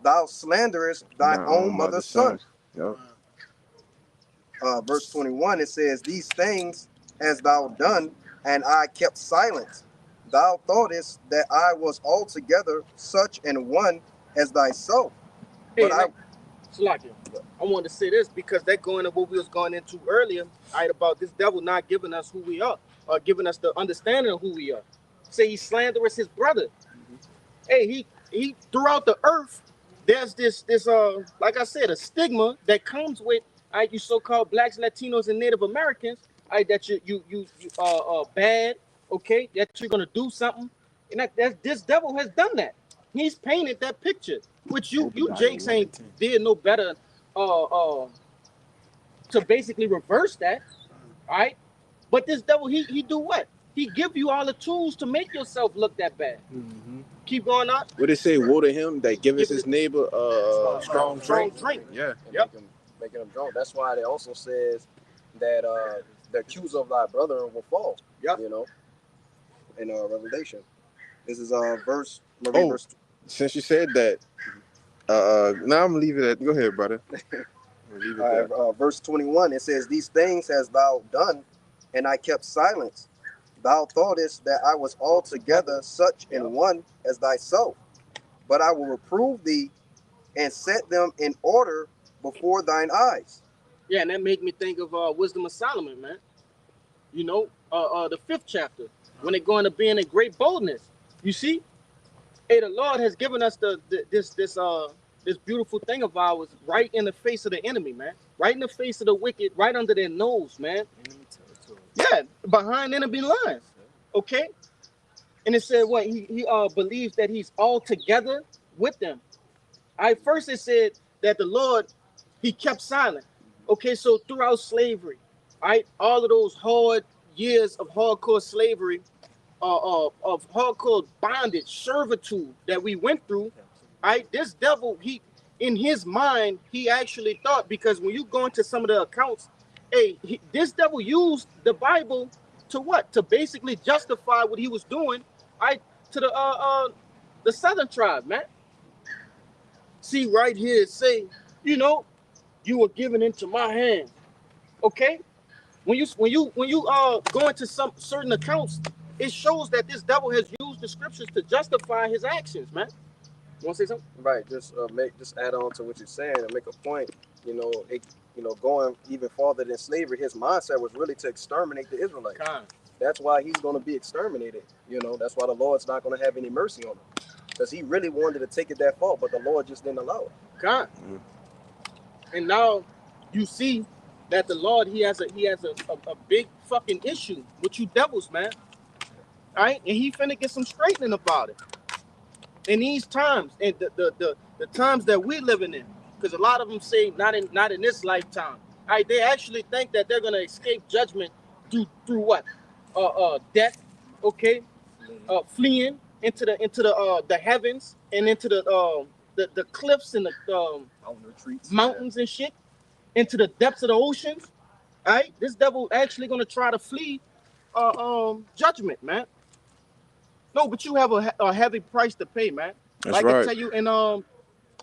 thou slanderest thy own mother's son." Yep. Verse 21, it says, "These things hast thou done, and I kept silence. Thou thoughtest that I was altogether such an one as thyself." Hey, But I wanted to say this because that going to what we was going into earlier, right, about this devil not giving us who we are, or giving us the understanding of who we are. Say he slanderous his brother. Hey, he throughout the earth, there's this like I said, a stigma that comes with you so-called blacks, Latinos, and Native Americans, that you bad, okay, that you're gonna do something, and that this devil has done that. He's painted that picture, which you Jakes ain't did no better to basically reverse that, all right? But this devil, he do what? He give you all the tools to make yourself look that bad. Mm-hmm. Keep going up. What they say? Woe to him that giveth Give his it- neighbor strong drink. drink. Yeah. And making them drunk. That's why it also says that the accuser of thy brother will fall. Yep. You know, in Revelation. This is verse. Oh. Verse. Since you said that, now I'm gonna leave it at. Go ahead, brother. Leave it there. Verse 21. It says, "These things hast thou done, and I kept silence. Thou thoughtest that I was altogether such an one as thyself, but I will reprove thee and set them in order before thine eyes." Yeah, and that made me think of Wisdom of Solomon, man. You know, the 5th chapter, when they're going to be in a great boldness. You see, hey, the Lord has given us this beautiful thing of ours right in the face of the enemy, man. Right in the face of the wicked, right under their nose, man. Yeah, behind enemy lines. Okay? And it said what? He believes that he's all together with them. First it said that the Lord, he kept silent. Okay, so throughout slavery, right, all of those hard years of hardcore slavery, of hardcore bondage, servitude that we went through, right, this devil, in his mind, he actually thought, because when you go into some of the accounts, hey, this devil used the Bible to what? To basically justify what he was doing, right, to the southern tribe, man. See right here, it say, you know, you were given into my hand. Okay? When you go into some certain accounts, it shows that this devil has used the scriptures to justify his actions, man. You want to say something? Right. Just add on to what you're saying and make a point. Going even farther than slavery, his mindset was really to exterminate the Israelites. That's why he's going to be exterminated. That's why the Lord's not going to have any mercy on him, because he really wanted to take it that far, but the Lord just didn't allow it. And now you see that the Lord, he has a big fucking issue with you devils, man. All right, and he finna get some straightening about it. In these times, and the times that we're living in, because a lot of them say not in this lifetime. All right, they actually think that they're gonna escape judgment through what? Death, okay? Fleeing into the heavens and into the cliffs and the mountains and shit, into the depths of the oceans. All right, this devil actually gonna try to flee judgment, man. No, but you have a heavy price to pay, man. That's like right. I tell you in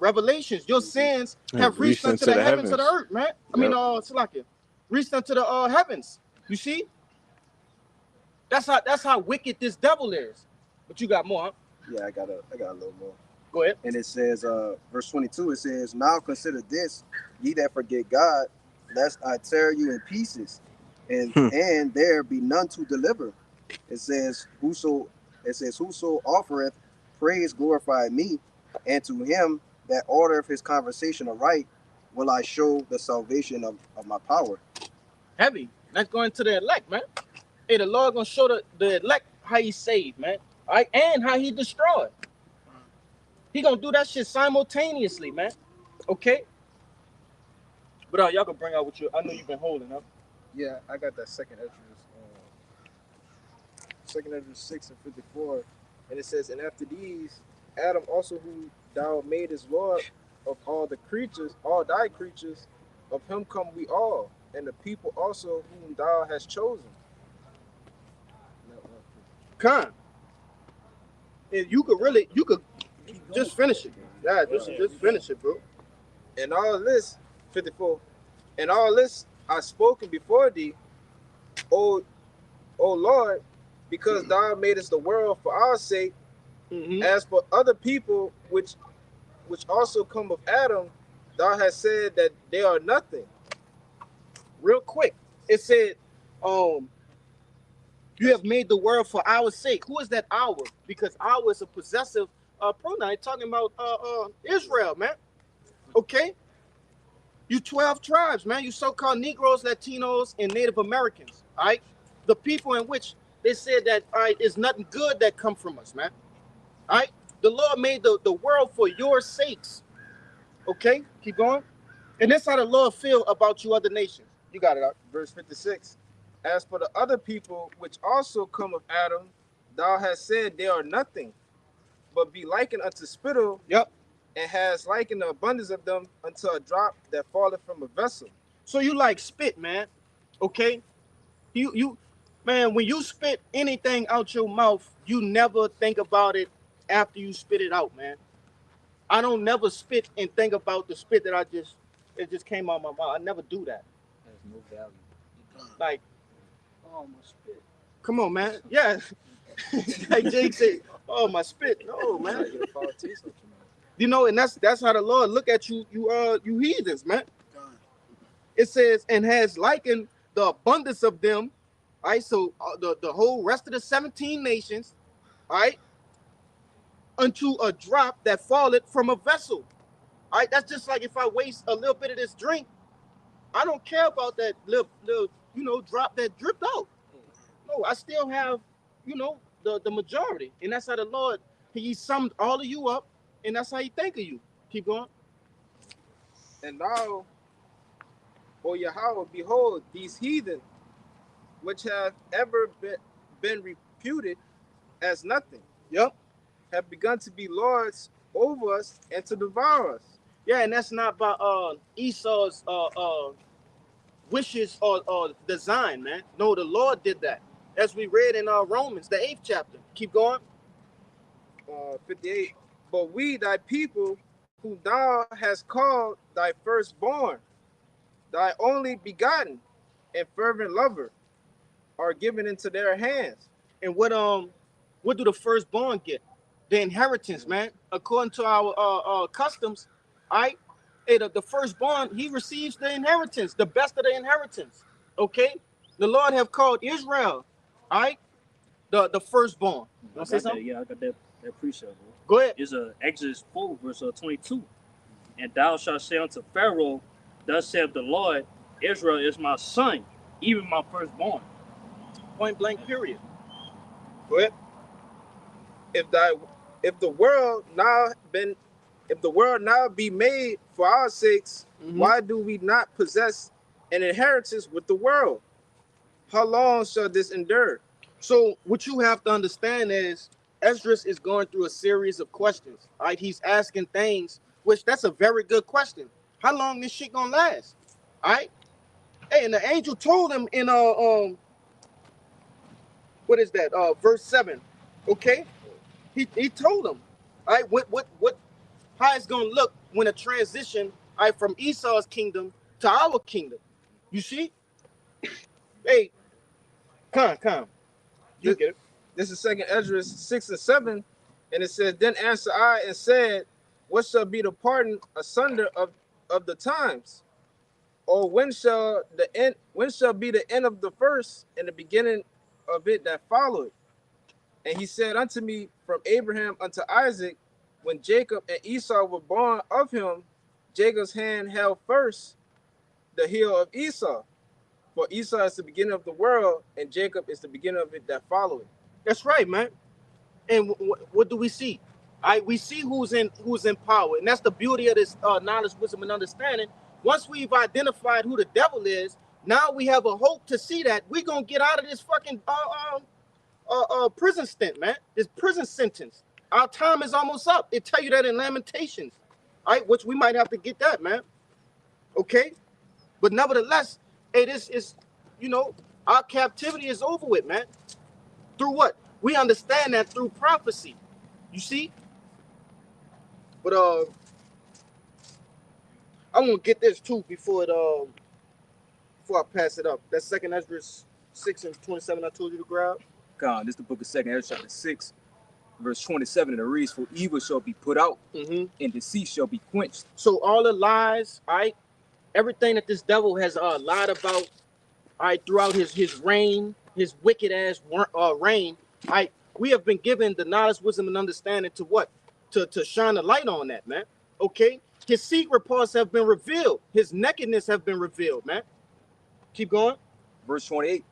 Revelations, your sins have reached unto the heavens of the earth, man. I mean, Salakia, reached unto the heavens. You see, that's how wicked this devil is. But you got more, huh? Yeah, I got a little more. Go ahead. And it says, verse 22, it says, "Now consider this, ye that forget God, lest I tear you in pieces, and there be none to deliver." It says, "Whoso offereth praise glorify me, and to him that ordereth his conversation aright, will I show the salvation of my power." Heavy. That's going to the elect, man. Hey, the Lord gonna show the elect how he saved, man. All right, and how he destroyed. He gonna do that shit simultaneously, man. Okay. But y'all can bring out what I know you've been holding up. Yeah, I got that second Ezra 6 and 54, and it says, "And after these, Adam also, who thou madest Lord of all the creatures, all thy creatures, of him come we all, and the people also whom thou hast chosen." Con. And you could just finish it. Yeah, just finish it, bro. And all this, 54, and all this I spoken before thee, O Lord, because thou madest the world for our sake. As for other people which also come of Adam, thou hast said that they are nothing. Real quick, it said, you have made the world for our sake. Who is that our? Because our is a possessive pronoun. Talking about Israel, man. Okay? You 12 tribes, man. You so-called Negroes, Latinos, and Native Americans. All right? The people in which they said that, all right, is nothing good that come from us, man. All right? The Lord made the world for your sakes. Okay? Keep going. And that's how the Lord feel about you other nations. You got it out. Verse 56. As for the other people which also come of Adam, thou hast said they are nothing. but be likened unto spittle. Yep. And has likened the abundance of them unto a drop that falleth from a vessel. So you like spit, man. Okay? You man, when you spit anything out your mouth, you never think about it after you spit it out, man. I don't never spit and think about the spit that it just came out of my mouth. I never do that. Has no value. Like, Oh, my spit. come on, man. Yeah. Like Jake said, oh my spit. No, man. Get a foul taste out your mouth. You know, and that's how the Lord look at you, you heathens, man. It says, and has likened the abundance of them, all right? So the whole rest of the 17 nations, all right, unto a drop that falleth from a vessel. All right, that's just like if I waste a little bit of this drink, I don't care about that little drop that dripped out. No, I still have, the majority. And that's how the Lord, he summed all of you up, and that's how he think of you. Keep going. And now, O Yahweh, behold, these heathen, which have ever been reputed as nothing, Yep. have begun to be lords over us and to devour us. Yeah, and that's not by Esau's wishes or design, man. No, the Lord did that. As we read in Romans, the 8th chapter. Keep going. 58. But we, thy people, whom thou hast called thy firstborn, thy only begotten and fervent lover, are given into their hands. And what do the firstborn get? The inheritance, man. According to our customs, all right? Hey, the firstborn, he receives the inheritance, the best of the inheritance. Okay? The Lord have called Israel, all right? The firstborn. I Want to say got something? that, yeah, I got that precept, bro. Go ahead. It's Exodus 4, verse 22. And thou shalt say unto Pharaoh, thus saith the Lord, Israel is my son, even my firstborn. Point blank, period. Go ahead. If the world now be made for our sakes, why do we not possess an inheritance with the world? How long shall this endure? So what you have to understand is Esdras is going through a series of questions. All right, he's asking things, which that's a very good question. How long this shit gonna last? All right. Hey, and the angel told him in what is that? Verse 7. Okay. He told him, all right, how it's gonna look when a transition, all right, from Esau's kingdom to our kingdom. You see? Hey, come. You get it. This is 2nd Ezra 6 and 7, and it says, Then answered I and said, What shall be the pardon asunder of the times? Or when shall be the end of the first and the beginning of it that followed? And he said unto me, From Abraham unto Isaac, when Jacob and Esau were born of him, Jacob's hand held first the heel of Esau. For Esau is the beginning of the world, and Jacob is the beginning of it that followed. That's right, man. And what do we see? We see who's in power, and that's the beauty of this knowledge, wisdom, and understanding. Once we've identified who the devil is, now we have a hope to see that we're gonna get out of this fucking prison stint, man. This prison sentence. Our time is almost up. It tell you that in Lamentations, all right? Which we might have to get that, man. Okay, but nevertheless, hey, this is, our captivity is over with, man. Through what? We understand that through prophecy. You see? But I want to get this too before I pass it up. That's 2nd Ezra 6 and 27 I told you to grab. God, this is the book of 2nd Ezra chapter 6, verse 27, and it reads, For evil shall be put out, and deceit shall be quenched. So all the lies, all right, everything that this devil has lied about, all right, throughout his reign, his wicked ass reign, all right, we have been given the knowledge, wisdom, and understanding to what? To shine a light on that, man. Okay? His secret parts have been revealed. His nakedness have been revealed, man. Keep going. Verse 28,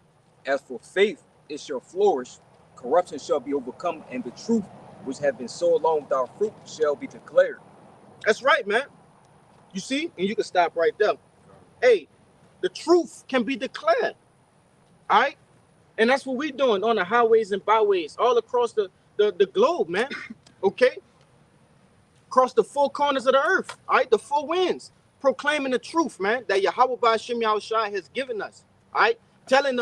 As for faith, it shall flourish, corruption shall be overcome, and the truth, which have been so long without fruit, shall be declared. That's right, man. You see? And you can stop right there. Hey, the truth can be declared. All right? And that's what we're doing on the highways and byways all across the globe, man. Okay? Across the four corners of the earth, all right? The four winds, proclaiming the truth, man, that Yahweh Ba'ashem Yahushua has given us, all right? Telling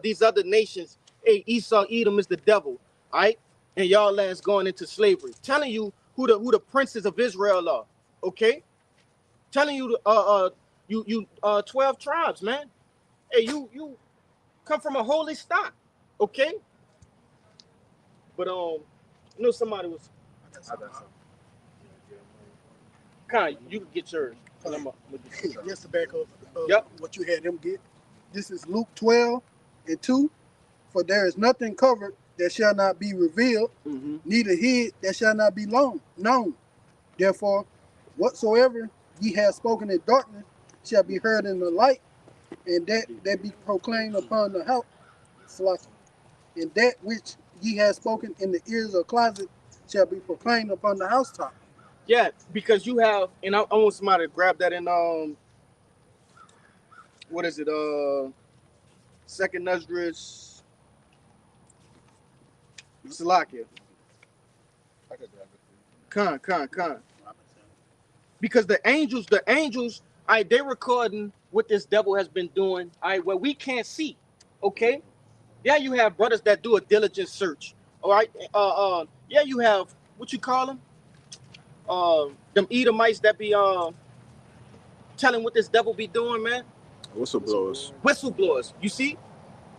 these other nations, hey, Esau, Edom is the devil, all right? And y'all lands going into slavery. Telling you who the princes of Israel are, okay? Telling you 12 tribes, man. Hey, you come from a holy stock, okay? But somebody was. I got something. Kind, you can get yours. Just to back up Yep. what you had them get. This is Luke 12:2. For there is nothing covered that shall not be revealed, neither hid that shall not be known. Therefore, whatsoever ye have spoken in darkness shall be heard in the light, and that be proclaimed upon the house. And that which ye have spoken in the ears of closet shall be proclaimed upon the housetop. Yeah, because you have, and I want somebody to grab that in what is it? Second Esdras, Salakia. I could grab it. Con. Because the angels, all right, they're recording what this devil has been doing, all right, where we can't see, okay? Yeah, you have brothers that do a diligent search, all right? Yeah, you have, what you call them? Them Edomites that be telling what this devil be doing, man. Whistleblowers. You see?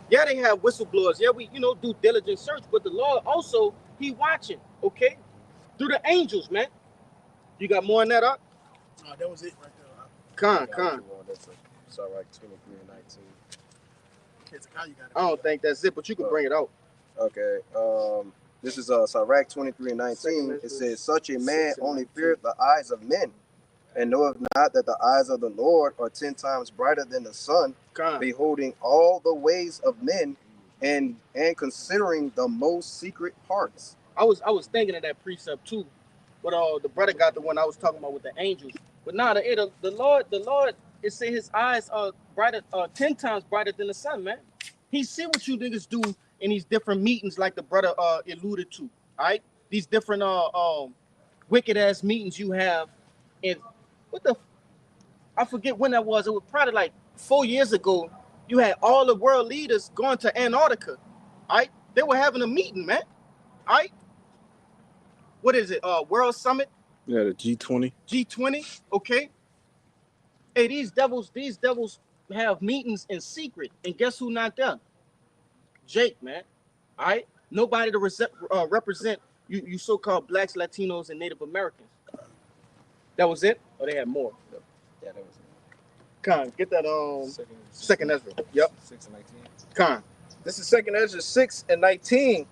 Yeah, they have whistleblowers. Yeah, we do diligent search, but the Lord also He watching, okay? Through the angels, man. You got more on that up? That was it right there. Con. That's Sirach 23 and 19. I don't think that's it, but you can bring it out. Okay. This is Sirach 23 and 19. It says, such a man only feareth the eyes of men, and knoweth not that the eyes of the Lord are 10 times brighter than the sun, beholding all the ways of men, and considering the most secret parts. I was thinking of that precept too, but the brother got the one I was talking about with the angels. But nah, the Lord, it said His eyes are brighter, 10 times brighter than the sun, man. He see what you niggas do in these different meetings, like the brother alluded to. All right, these different wicked ass meetings you have, and I forget when that was. It was probably like 4 years ago. You had all the world leaders going to Antarctica. All right, they were having a meeting, man. All right, what is it? World Summit. Yeah, the G20. G20. Okay. Hey, these devils have meetings in secret, and guess who not there? Jake, man. All right. Nobody to represent you so-called blacks, Latinos, and Native Americans. That was it, or they had more? Yeah, that was it. Con, get that second Ezra. Yep. 6 and 19. Con. This is 2 Ezra 6 and 19,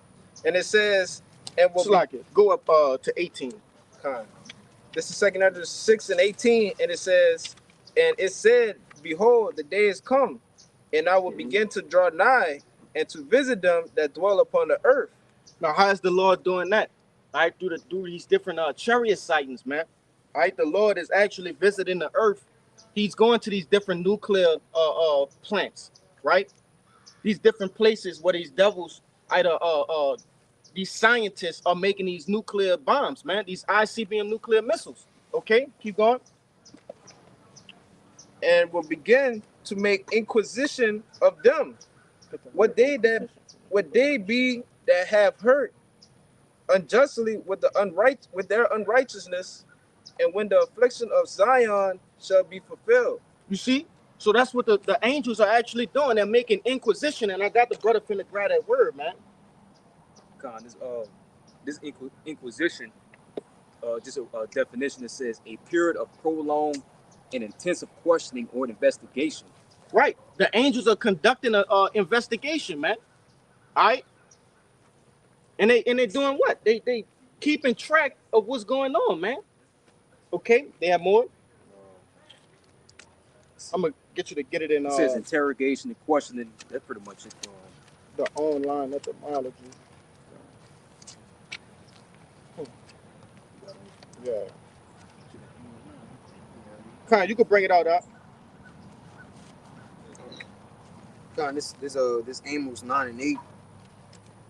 and it says, and It's like it. Go up to 18. Con. This is 2 Ezra 6 and 18, and it says, and it said, behold, the day is come, and I will begin to draw nigh and to visit them that dwell upon the earth. Now, how is the Lord doing that? All right, through these different chariot sightings, man. All right, the Lord is actually visiting the earth. He's going to these different nuclear plants, right? These different places where these devils, either these scientists are making these nuclear bombs, man. These ICBM nuclear missiles. Okay, keep going. And will begin to make inquisition of them. What they be that have hurt unjustly with their unrighteousness, and when the affliction of Zion shall be fulfilled. You see? So that's what the angels are actually doing. They're making inquisition, and I got the brother finna grab that word, man. Con, this inquisition, just a definition that says a period of prolonged and intensive questioning or investigation. Right. The angels are conducting an investigation, man. All right. And they're doing what? They keeping track of what's going on, man. Okay. They have more. I'm gonna get you to get it in. It says interrogation and questioning. That's pretty much it. The online etymology. Yeah. Con, you can bring it out, up. God, this Amos 9 and 8.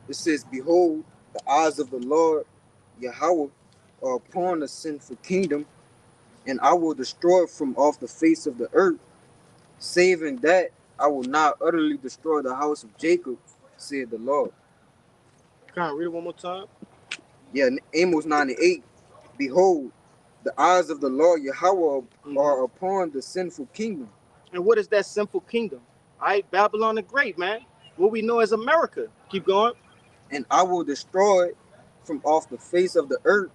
It says, behold, the eyes of the Lord Yahweh are upon the sinful kingdom, and I will destroy it from off the face of the earth, saving that I will not utterly destroy the house of Jacob, said the Lord. Can I read it one more time? Yeah, Amos 9:8. Behold, the eyes of the Lord Yahweh are upon the sinful kingdom. And what is that sinful kingdom? All right, Babylon the Great, man. What we know as America. Keep going. And I will destroy it from off the face of the earth,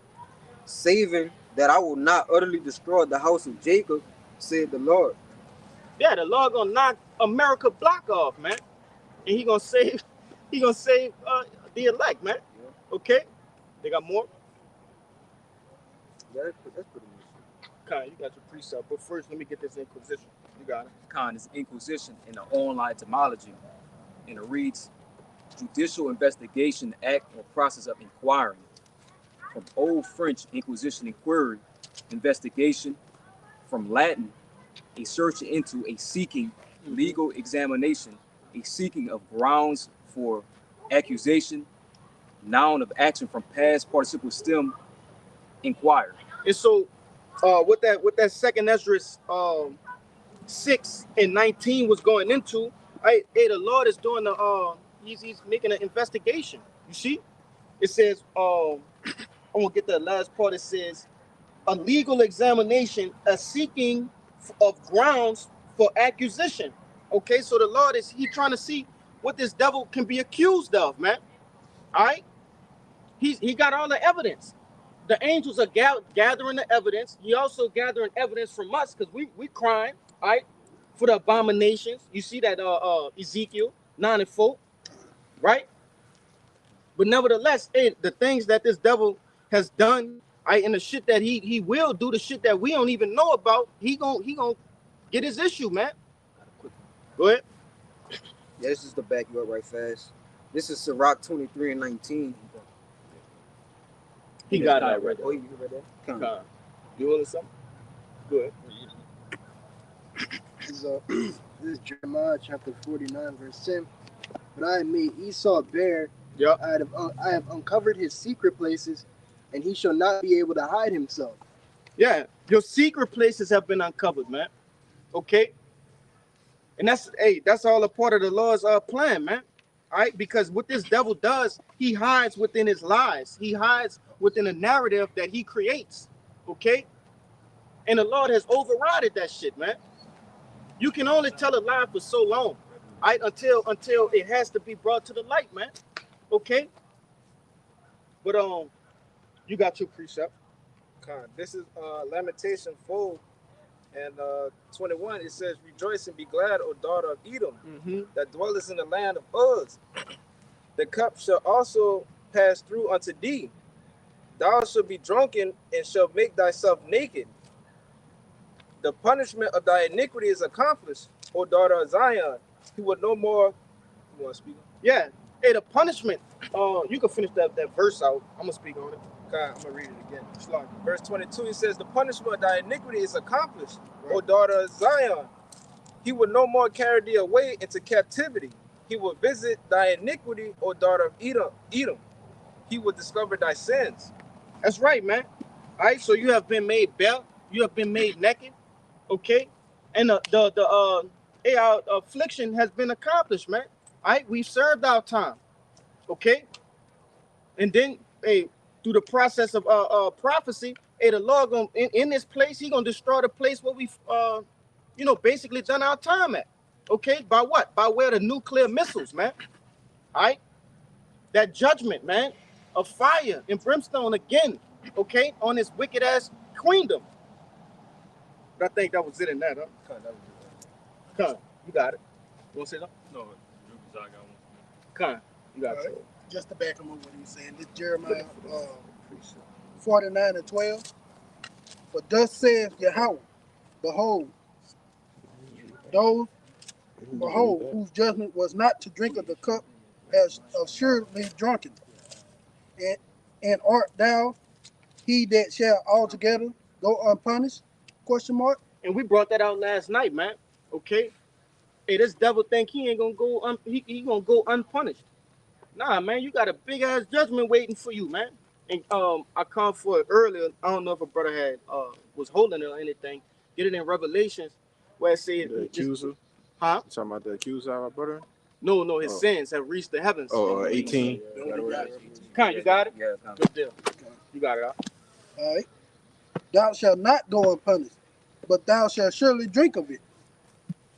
saving that I will not utterly destroy the house of Jacob, said the Lord. Yeah, the Lord gonna knock America block off, man. And he gonna save the elect, man. Okay? They got more? Yeah, that's pretty much it. Khan, you got your precept. But first, let me get this Inquisition. You got it. Khan is Inquisition in the online etymology, and it reads judicial investigation, act or process of inquiring. From Old French Inquisition inquiry, investigation. From Latin, a search into, a seeking, legal examination, a seeking of grounds for accusation, noun of action from past participle stem, inquire. And so what that second Ezra 6 and 19 was going into, hey, the Lord is doing the he's making an investigation. You see? It says, I'm gonna get the last part. It says a legal examination, a seeking of grounds for accusation. Okay, so the Lord is he trying to see what this devil can be accused of, man. All right, he got all the evidence. The angels are gathering the evidence. He also gathering evidence from us because we crying, all right, for the abominations. You see that Ezekiel 9 and 4, right? But nevertheless, the things that this devil has done, right, and the shit that he will do, the shit that we don't even know about, he gon' get his issue, man. Go ahead. Yeah, this is to back you up right fast. This is Sirach 23 and 19. He got it right Oh, you read that? there. You want something? Go ahead. This is Jeremiah chapter 49, verse 10. But I have made Esau bare. Yep. I have uncovered his secret places, and he shall not be able to hide himself. Yeah, your secret places have been uncovered, man. Okay. And that's all a part of the Lord's plan, man. All right, because what this devil does, he hides within his lies. He hides within a narrative that he creates. Okay, and the Lord has overridden that shit, man. You can only tell a lie for so long, all right, until it has to be brought to the light, man. Okay, but you got your precept. This is Lamentation 4 and 21. It says, "Rejoice and be glad, O daughter of Edom, that dwellest in the land of Uz. The cup shall also pass through unto thee. Thou shalt be drunken and shalt make thyself naked. The punishment of thy iniquity is accomplished, O daughter of Zion. He will no more." You want to speak? Yeah. Hey, the punishment. You can finish that verse out. I'm gonna speak on it. Okay, I'm gonna read it again. Verse 22. It says, "The punishment of thy iniquity is accomplished, O daughter of Zion. He will no more carry thee away into captivity. He will visit thy iniquity, O daughter of Edom. He will discover thy sins." That's right, man. All right, so you have been made bare. You have been made naked. Okay, and our affliction has been accomplished, man. All right, we've served our time. Okay, and then through the process of prophecy, the Lord gonna in this place, he gonna destroy the place where we basically done our time at. Okay, by what? By way of the nuclear missiles, man. All right, that judgment, man, of fire and brimstone again. Okay, on this wicked ass queendom. But I think that was it in that, huh? Con, you got it. You want to say something? No, I got one. Con, you got it. Right. Just to back him up what he's saying, this Jeremiah 49 and 12. For thus saith Yahweh, behold, whose judgment was not to drink of the cup as assuredly drunken. And art thou he that shall altogether go unpunished? Question mark. And we brought that out last night, man. Okay. Hey, this devil think he ain't gonna go he gonna go unpunished. Nah, man, you got a big ass judgment waiting for you, man. And I come for it earlier. I don't know if a brother had was holding it or anything. Get it in Revelations where it said, The accuser. huh? You talking about the accuser, our brother? No, no, his Oh. sins have reached the heavens. Oh, 18. Con, you got it? Yeah, Good deal. You got it. Huh? All right. Thou shalt not go unpunished, but thou shalt surely drink of it.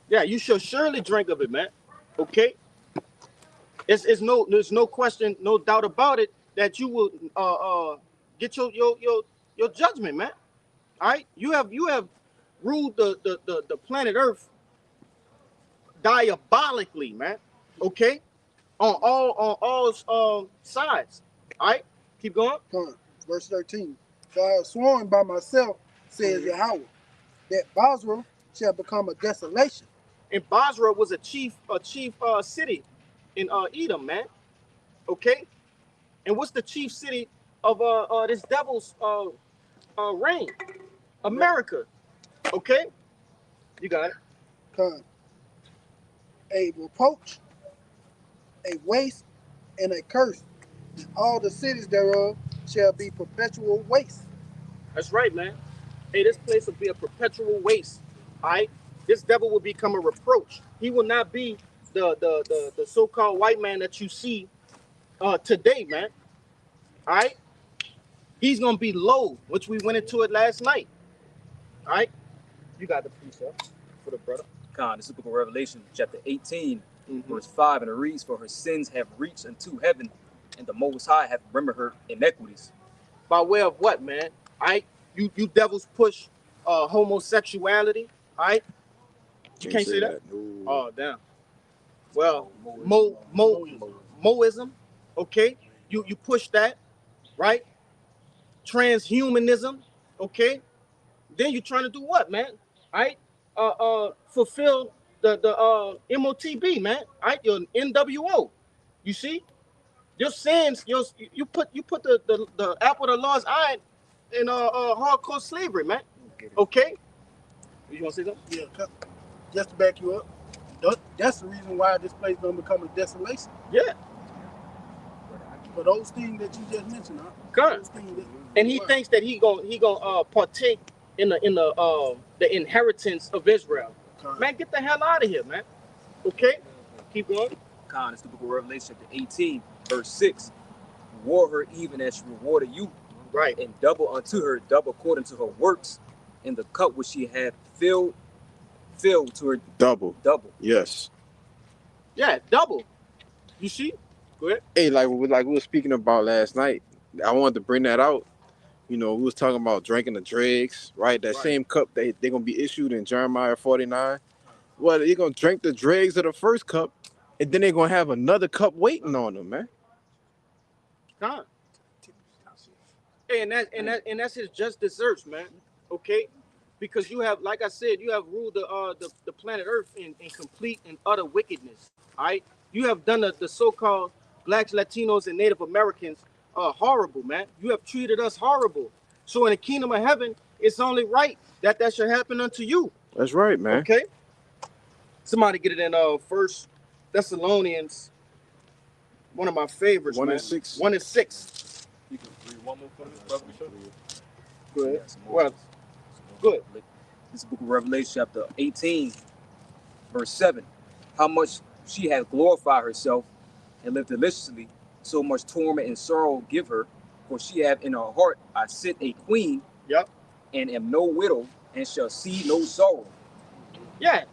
Yeah, you shall surely drink of it, man. Okay. There's no question, no doubt about it that you will get your judgment, man. All right. You have ruled the planet Earth diabolically, man. Okay. On all sides. All right. Keep going. Come on. Verse 13. For I have sworn by myself, says Yahweh, that Basra shall become a desolation. And Basra was a chief city in Edom, man. Okay. And what's the chief city of this devil's reign? America. Okay. You got it. Come. A reproach, a waste, and a curse. All the cities thereof shall be perpetual waste. That's right, man. Hey, this place will be a perpetual waste. All right. This devil will become a reproach. He will not be the so-called white man that you see today, man. All right. He's gonna be low, which we went into it last night. All right. You got the precept for the brother. Con, this is the book of Revelation, chapter 18, verse 5, and it reads, for her sins have reached unto heaven, and the Most High hath remembered her iniquities. By way of what, man? All right. You devils push homosexuality. All right. You can't say that. No. Oh, damn. Well, Moism. Okay. You push that, right? Transhumanism. Okay. Then you're trying to do what, man? All right. Fulfill the MOTB, man. All right. Your NWO. You see, your sins. You put the apple of the Lord's eye in hardcore slavery, man. Okay. You want to say something? Yeah, just to back you up, that's the reason why this place gonna become a desolation. Yeah. For those things that you just mentioned, huh? Correct. And he thinks that he gonna partake in the inheritance of Israel. Correct. Man, get the hell out of here, man. Okay. Keep going. Con, it's the book of Revelation, chapter 18, verse 6. Reward her even as she rewarded you, Right. and double unto her, double according to her works, and the cup which she had filled to her Double. double. Yes. Yeah, double. You see? Go ahead. Hey, like we were speaking about last night, I wanted to bring that out. You know, we was talking about drinking the dregs, right? That same cup they're going to be issued in Jeremiah 49. Well, they're going to drink the dregs of the first cup, and then they're going to have another cup waiting on them, man. God. Hey, and that's his just desserts, man. Okay? Because you have, like I said, you have ruled the planet Earth in complete and utter wickedness. All right? You have done the so-called blacks, Latinos, and Native Americans horrible, man. You have treated us horrible. So in the kingdom of heaven, it's only right that should happen unto you. That's right, man. Okay? Somebody get it in First Thessalonians, one of my favorites, 1 man. and 6. 1 and 6. You can read one more for me, Brother Bishop? Good. Well, good. This is the book of Revelation, chapter 18, verse 7. How much she hath glorified herself and lived deliciously, so much torment and sorrow give her, for she hath in her heart, I sit a queen, Yep. and am no widow, and shall see no sorrow. Yeah.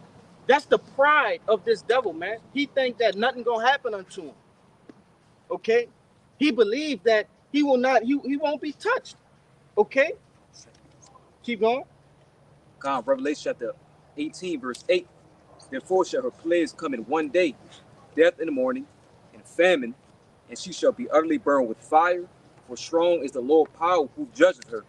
That's the pride of this devil, man. He think that nothing gonna happen unto him. Okay? He believed that he won't be touched. Okay? Keep going. God, Revelation chapter 18, verse 8. Therefore shall her plagues come in one day, death in the morning, and famine, and she shall be utterly burned with fire, for strong is the Lord power who judges her.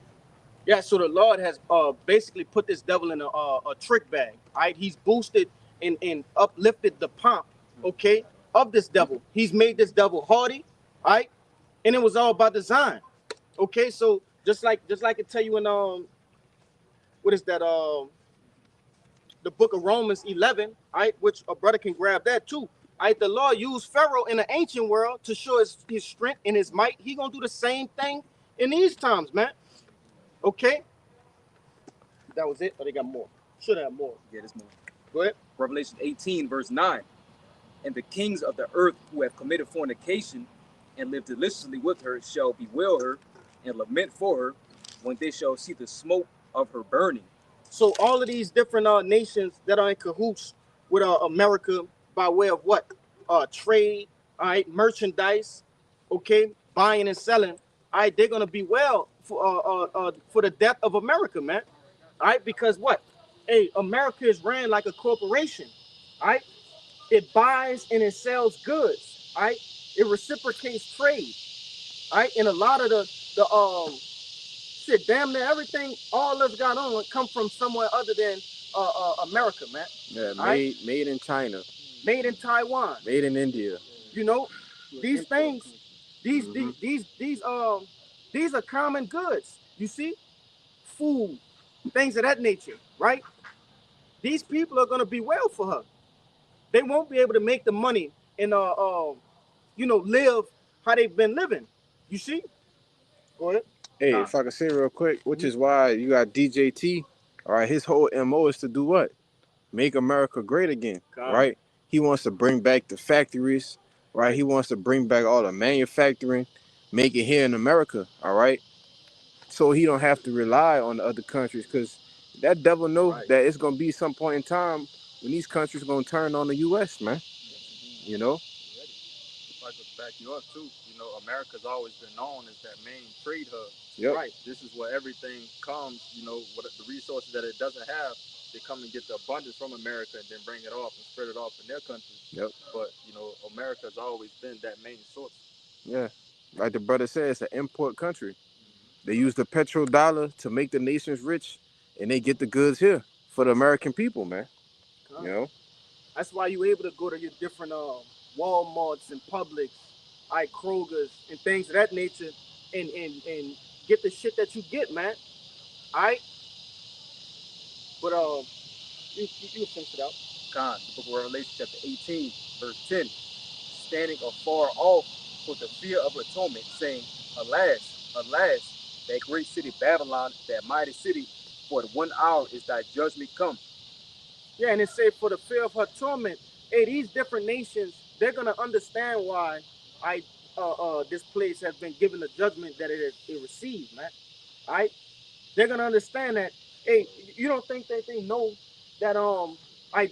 Yeah, so the Lord has basically put this devil in a trick bag. All right, he's boosted and uplifted the pomp, okay, of this devil. He's made this devil haughty, all right, and it was all by design. Okay, so just like I tell you in what is that the book of Romans 11, all right, which a brother can grab that too. All right, the Lord used Pharaoh in the ancient world to show his strength and his might. He gonna do the same thing in these times, man. Okay? That was it? Or they got more? Should have more. Yeah, there's more. Go ahead. Revelation 18, verse 9. And the kings of the earth who have committed fornication and lived deliciously with her shall bewail her and lament for her when they shall see the smoke of her burning. So all of these different nations that are in cahoots with America by way of what? Trade, all right, merchandise, okay, buying and selling. All right, they're gonna be for the death of America, man. All right, because what? Hey, America is ran like a corporation. All right, it buys and it sells goods. All right, it reciprocates trade. All right, and a lot of the shit, damn near everything all us got on come from somewhere other than America, man. Yeah, Right? made in China, Made in Taiwan. made in India. You know, these things, these are common goods. You see, food, things of that nature, right? These people are gonna be well for her. They won't be able to make the money and live how they've been living. You see? Go ahead. Hey, if I can say real quick, which is why you got DJT, all right, his whole MO is to do what? Make America great again, right? He wants to bring back the factories, right? He wants to bring back all the manufacturing, make it here in America, all right? So he don't have to rely on the other countries, because that devil knows that it's going to be some point in time when these countries going to turn on the U.S., man, you know? If I could back you up too, America's always been known as that main trade hub. Yep. Right. This is where everything comes, what the resources that it doesn't have, they come and get the abundance from America and then bring it off and spread it off in their countries. Yep. But, America's always been that main source. Yeah. Like the brother said, it's an import country. They use the petrodollar to make the nations rich, and they get the goods here for the American people, man. You know? That's why you're able to go to your different Walmarts and Publix, Kroger's, and things of that nature, and get the shit that you get, man. All right? But you finish it out. The book of Revelation, chapter 18, verse 10. Standing afar off for the fear of atonement, saying, Alas, alas, that great city Babylon, that mighty city, for 1 hour is thy judgment come. Yeah, and it say for the fear of her torment. Hey, these different nations, they're gonna understand why this place has been given the judgment that it received, man. All right, they're gonna understand that. Hey, you don't think that they know that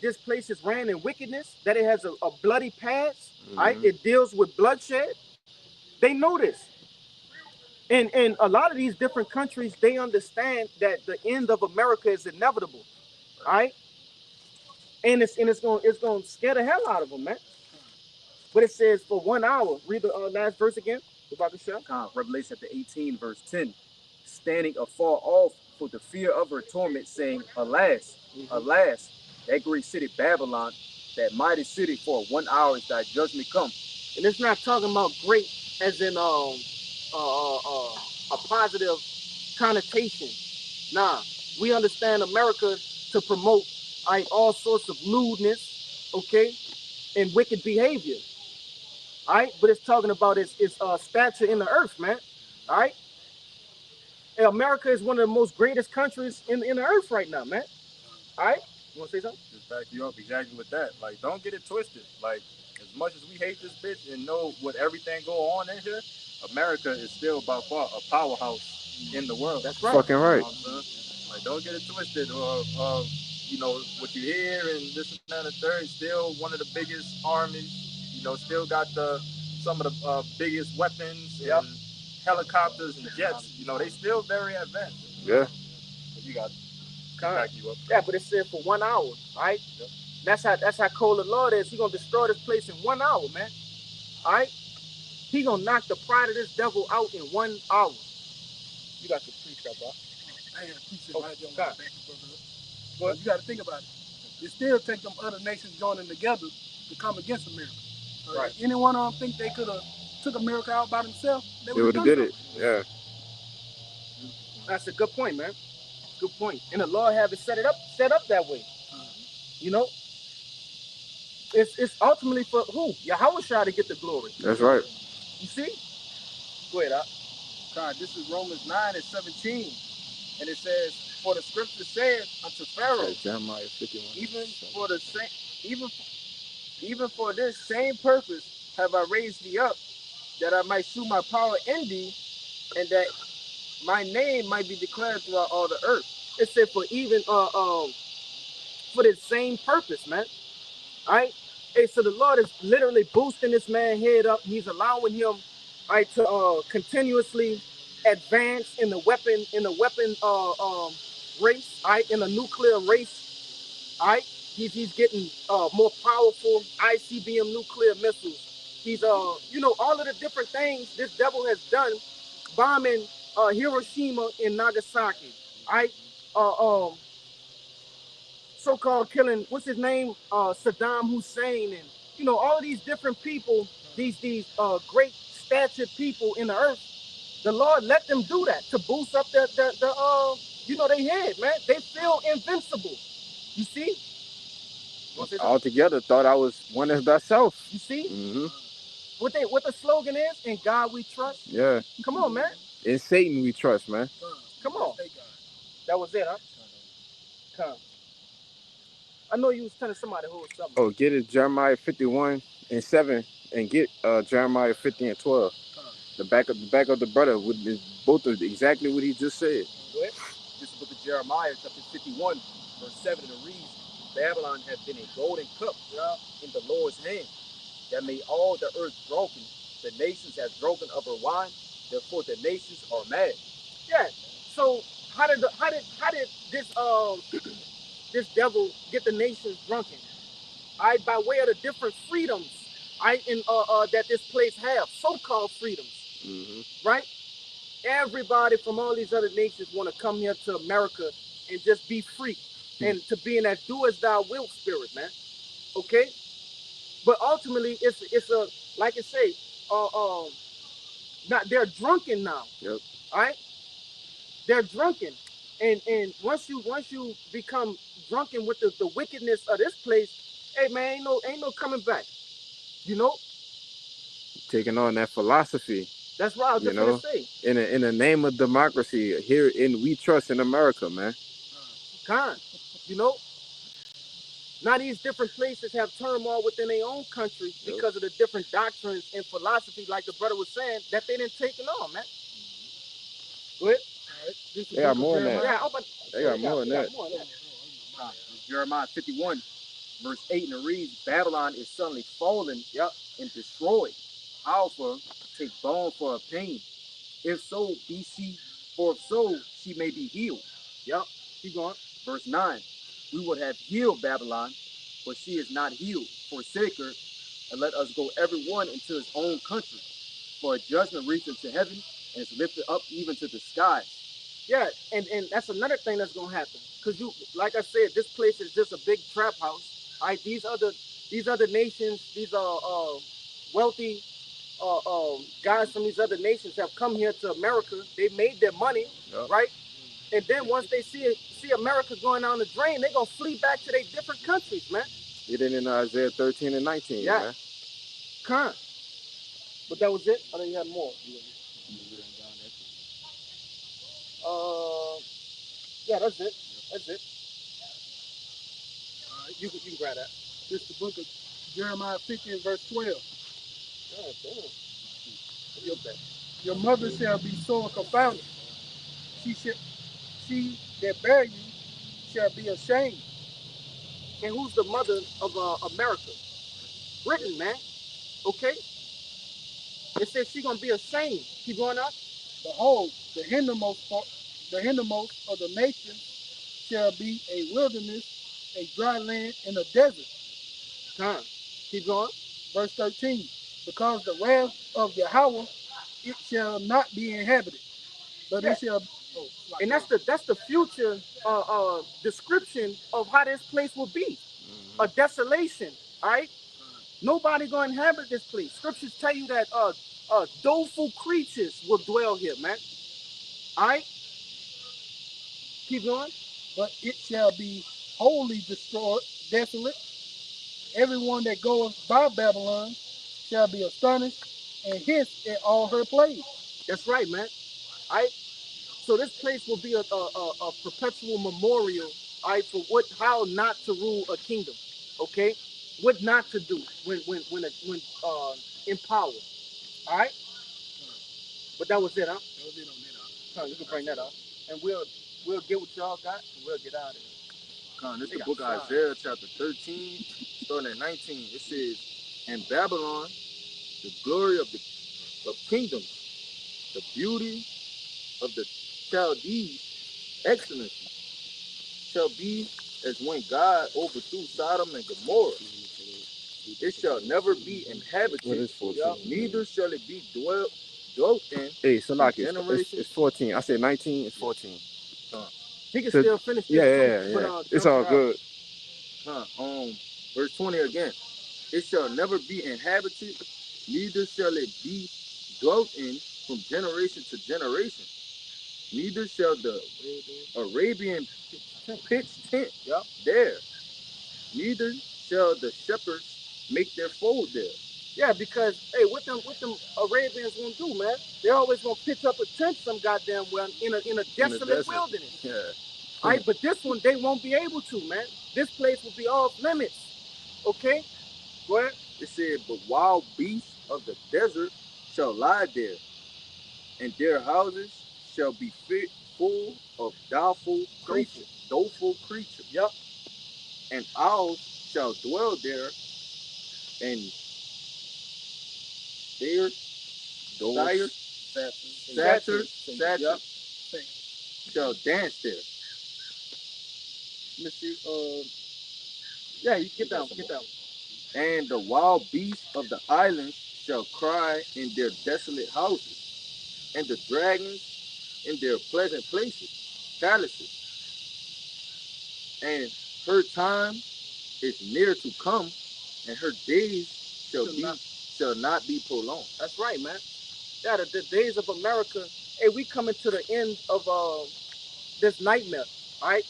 this place is ran in wickedness, that it has a bloody past, right? It deals with bloodshed. They know this. And a lot of these different countries, they understand that the end of America is inevitable. All right. And it's gonna scare the hell out of them, man. But it says for 1 hour. Read the last verse again. Revelation chapter 18, verse 10. Standing afar off for the fear of her torment, saying, Alas, alas, that great city Babylon, that mighty city, for 1 hour is thy judgment come. And it's not talking about great as in a positive connotation. Nah, we understand America to promote all sorts of lewdness, okay, and wicked behavior. All right, but it's talking about its stature in the earth, man. All right, and America is one of the most greatest countries in the earth right now, man. All right, you want to say something? Just back you up exactly with that. Like, don't get it twisted. Like, as much as we hate this bitch and know what everything go on in here, America is still by far a powerhouse in the world. That's right. Fucking right. Like, don't get it twisted. What you hear and this and that and the third, still one of the biggest armies. Still got some of the biggest weapons and helicopters and jets. They still very advanced. Yeah. You got back you up. Yeah, but it said for 1 hour, right? Yep. That's how cold the Lord is. He gonna destroy this place in 1 hour, man. All right? He gonna knock the pride of this devil out in 1 hour. You got to preach that, bro. I ain't preaching right there. But you got to think about it. It still take them other nations joining together to come against America. Right. Any one of them think they could have took America out by themselves? They would have did it. Yeah. That's a good point, man. Good point. And the Lord have it set up that way. It's ultimately for who? Yahweh to get the glory. That's right. You see? Go ahead, God, this is Romans 9:17. And it says, for the scripture saith unto Pharaoh, Jeremiah 51. even for the same, even for this same purpose have I raised thee up, that I might shew my power in thee, and that my name might be declared throughout all the earth. It said for even for the same purpose, man. All right. Hey, so the Lord is literally boosting this man head up. He's allowing him, all right, to continuously advance in the weapon race, all right, in the nuclear race. All right. He's getting more powerful ICBM nuclear missiles. He's all of the different things this devil has done, bombing Hiroshima and Nagasaki. All right. So-called killing, what's his name, Saddam Hussein, and all of these different people, these great statured people in the earth. The Lord let them do that to boost up their their head, man. They feel invincible. You see? Altogether, thought I was one as thyself. You see? Mm-hmm. What the slogan is? In God we trust. Yeah. Come on, man. In Satan we trust, man. Come on. That was it, huh? Come. I know you was telling somebody who was something. Oh, get it Jeremiah 51:7, and get Jeremiah 50:12. The back of the brother with both of exactly what he just said. What? This is the book of Jeremiah, chapter 51, verse 7, and it reads, Babylon hath been a golden cup in the Lord's hand, that made all the earth drunken. The nations have drunken of her wine, therefore the nations are mad. Yeah. So how did this this devil get the nations drunken? By way of the different freedoms, in that this place have, so-called freedoms, right? Everybody from all these other nations want to come here to America and just be free and to be in that do as thou wilt spirit, man. Okay, but ultimately it's a, like I say, not, they're drunken now. Yep. All right, they're drunken, and once you become drunken with the wickedness of this place, hey man, ain't no coming back. Taking on that philosophy. That's what I was just gonna say. In the name of democracy, here in we trust in America, man. Now these different places have turmoil within their own country because of the different doctrines and philosophy, like the brother was saying, that they didn't take it on, man. Go ahead. They got more than that. Yeah, they got more than that. Jeremiah 51, verse 8, and it reads, Babylon is suddenly fallen and destroyed. How for take bone for a pain? If so, be she, for if so, she may be healed. Yep, keep going. Verse 9, we would have healed Babylon, but she is not healed. Forsake her, and let us go every one into his own country. For a judgment reaches to heaven, and is lifted up even to the skies. Yeah, and that's another thing that's gonna happen. Because like I said, this place is just a big trap house. All right, these other nations, these wealthy guys from these other nations have come here to America. They made their money, right? And then once they see America going down the drain, they're gonna flee back to their different countries, man. Get it in Isaiah 13 and 19, man. But that was it? I know you had more. Yeah, that's it. That's it. You can grab that. This is the book of Jeremiah 50 and verse 12. God damn. Your mother shall be sore confounded. She that bare you shall be ashamed. And who's the mother of America? Britain, man. Okay? It says she's gonna be ashamed. Keep going up. Behold, the hindermost of the nations shall be a wilderness, a dry land, and a desert. Keep going. Verse 13. Because the wrath of Yahweh, it shall not be inhabited, but it shall. And that's the future description of how this place will be. A desolation. All right. Nobody gonna inhabit this place. Scriptures tell you that doleful creatures will dwell here, man. All right. Keep going. But it shall be wholly destroyed, desolate. Everyone that goeth by Babylon shall be astonished and hiss at all her plagues. That's right, man. All right. So this place will be a perpetual memorial, all right, for how not to rule a kingdom, okay? What not to do when in power, all right? But that was it, huh? That was it on that. You can bring that up, and we'll get what y'all got, and we'll get out of here. This They the got book of flies. Isaiah, chapter 13, starting at 19. It says, "And Babylon, the glory of kingdoms, the beauty of the Chaldees, excellency, shall be as when God overthrew Sodom and Gomorrah. It shall never be inhabited, What is 14? neither shall it be dwelt in Hey, so like generation." it's 14. I said 19. It's 14. He can So- still finish this Yeah, too, yeah, but yeah. It's jump all it out. good. Verse 20 again. "It shall never be inhabited, neither shall it be dwelt in from generation to generation. Neither shall the Arabian pitch tent there. Neither shall the shepherds make their fold there." Yeah, because hey, what them Arabians gonna do, man? They always gonna pitch up a tent some goddamn well in a desolate desert. wilderness. Yeah. All right, but this one they won't be able to, man. This place will be off limits. Okay, go ahead. It said, "But wild beasts of the desert shall lie there, and their houses shall be full of doleful creatures. Yep. And owls shall dwell there, and their satyrs shall dance there." Let me see. Yeah, you get down. "And the wild beasts of the islands shall cry in their desolate houses, and the dragons in their pleasant palaces. And her time is near to come, and her days shall not be prolonged." That's right, man. Yeah, the days of America. Hey, we coming to the end of this nightmare. All right,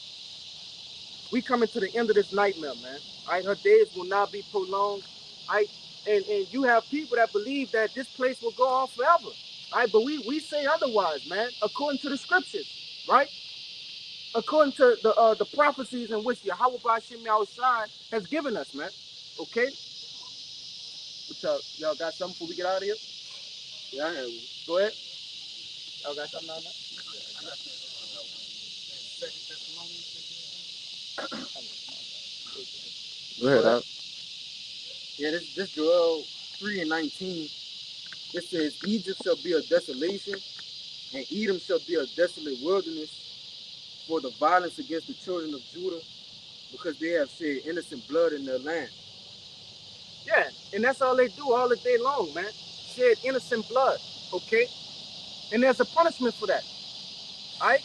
we coming to the end of this nightmare, man. All right, her days will not be prolonged. All right, and you have people that believe that this place will go on forever. All right, but we say otherwise, man. According to the scriptures, right? According to the prophecies in which Yahweh Bashim Yahushai has given us, man. Okay. Y'all got something before we get out of here? Yeah, I have one. Go ahead. Y'all got something on that? Go ahead, Doc. Yeah, this Joel 3:19. It says, "Egypt shall be a desolation, and Edom shall be a desolate wilderness for the violence against the children of Judah, because they have shed innocent blood in their land." Yeah, and that's all they do all the day long, man. Shed innocent blood, okay? And there's a punishment for that, all right?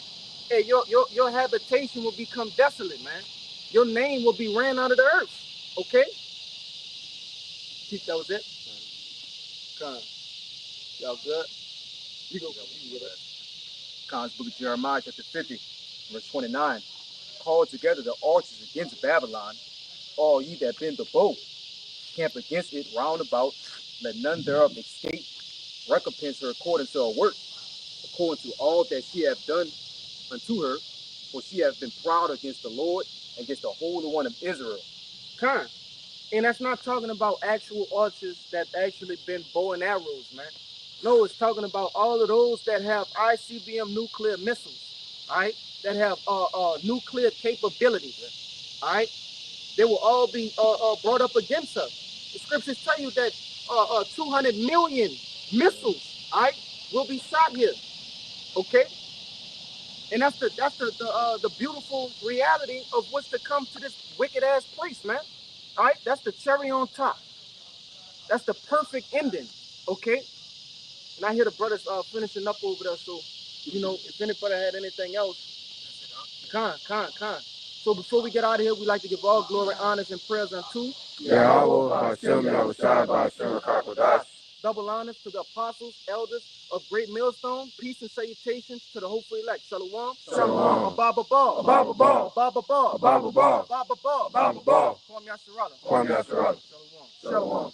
Hey, your habitation will become desolate, man. Your name will be ran out of the earth, okay? That was it. Come, y'all good? You go. Khan's book of Jeremiah, chapter 50, verse 29. "Call together the archers against Babylon, all ye that bend the bow. Camp against it round about, let none thereof escape. Recompense her according to her work, according to all that she hath done unto her, for she hath been proud against the Lord, against the Holy One of Israel." Come. And that's not talking about actual archers that actually been bow and arrows, man. No, it's talking about all of those that have ICBM nuclear missiles, all right? That have nuclear capabilities, all right? They will all be brought up against us. The scriptures tell you that 200 million missiles, all right, will be shot here, okay? And that's the beautiful reality of what's to come to this wicked ass place, man. All right, that's the cherry on top. That's the perfect ending, okay? And I hear the brothers finishing up over there. So, you know, if anybody had anything else, con. So before we get out of here, we like to give all glory, honors, and prayers unto Yahweh Hashem Yahushua Ba'ashem Kakodash. double honors to the apostles, elders of Great Millstone. Peace and salutations to the hopeful elect. Shalom. Shalom. Ababa Ba. Ababa Ba. Ababa Ba. Ababa Ba. Ababa Ba. Ababa Ba. Kwam Yasharala. Kwam Yasharala. Shalom. Shalom.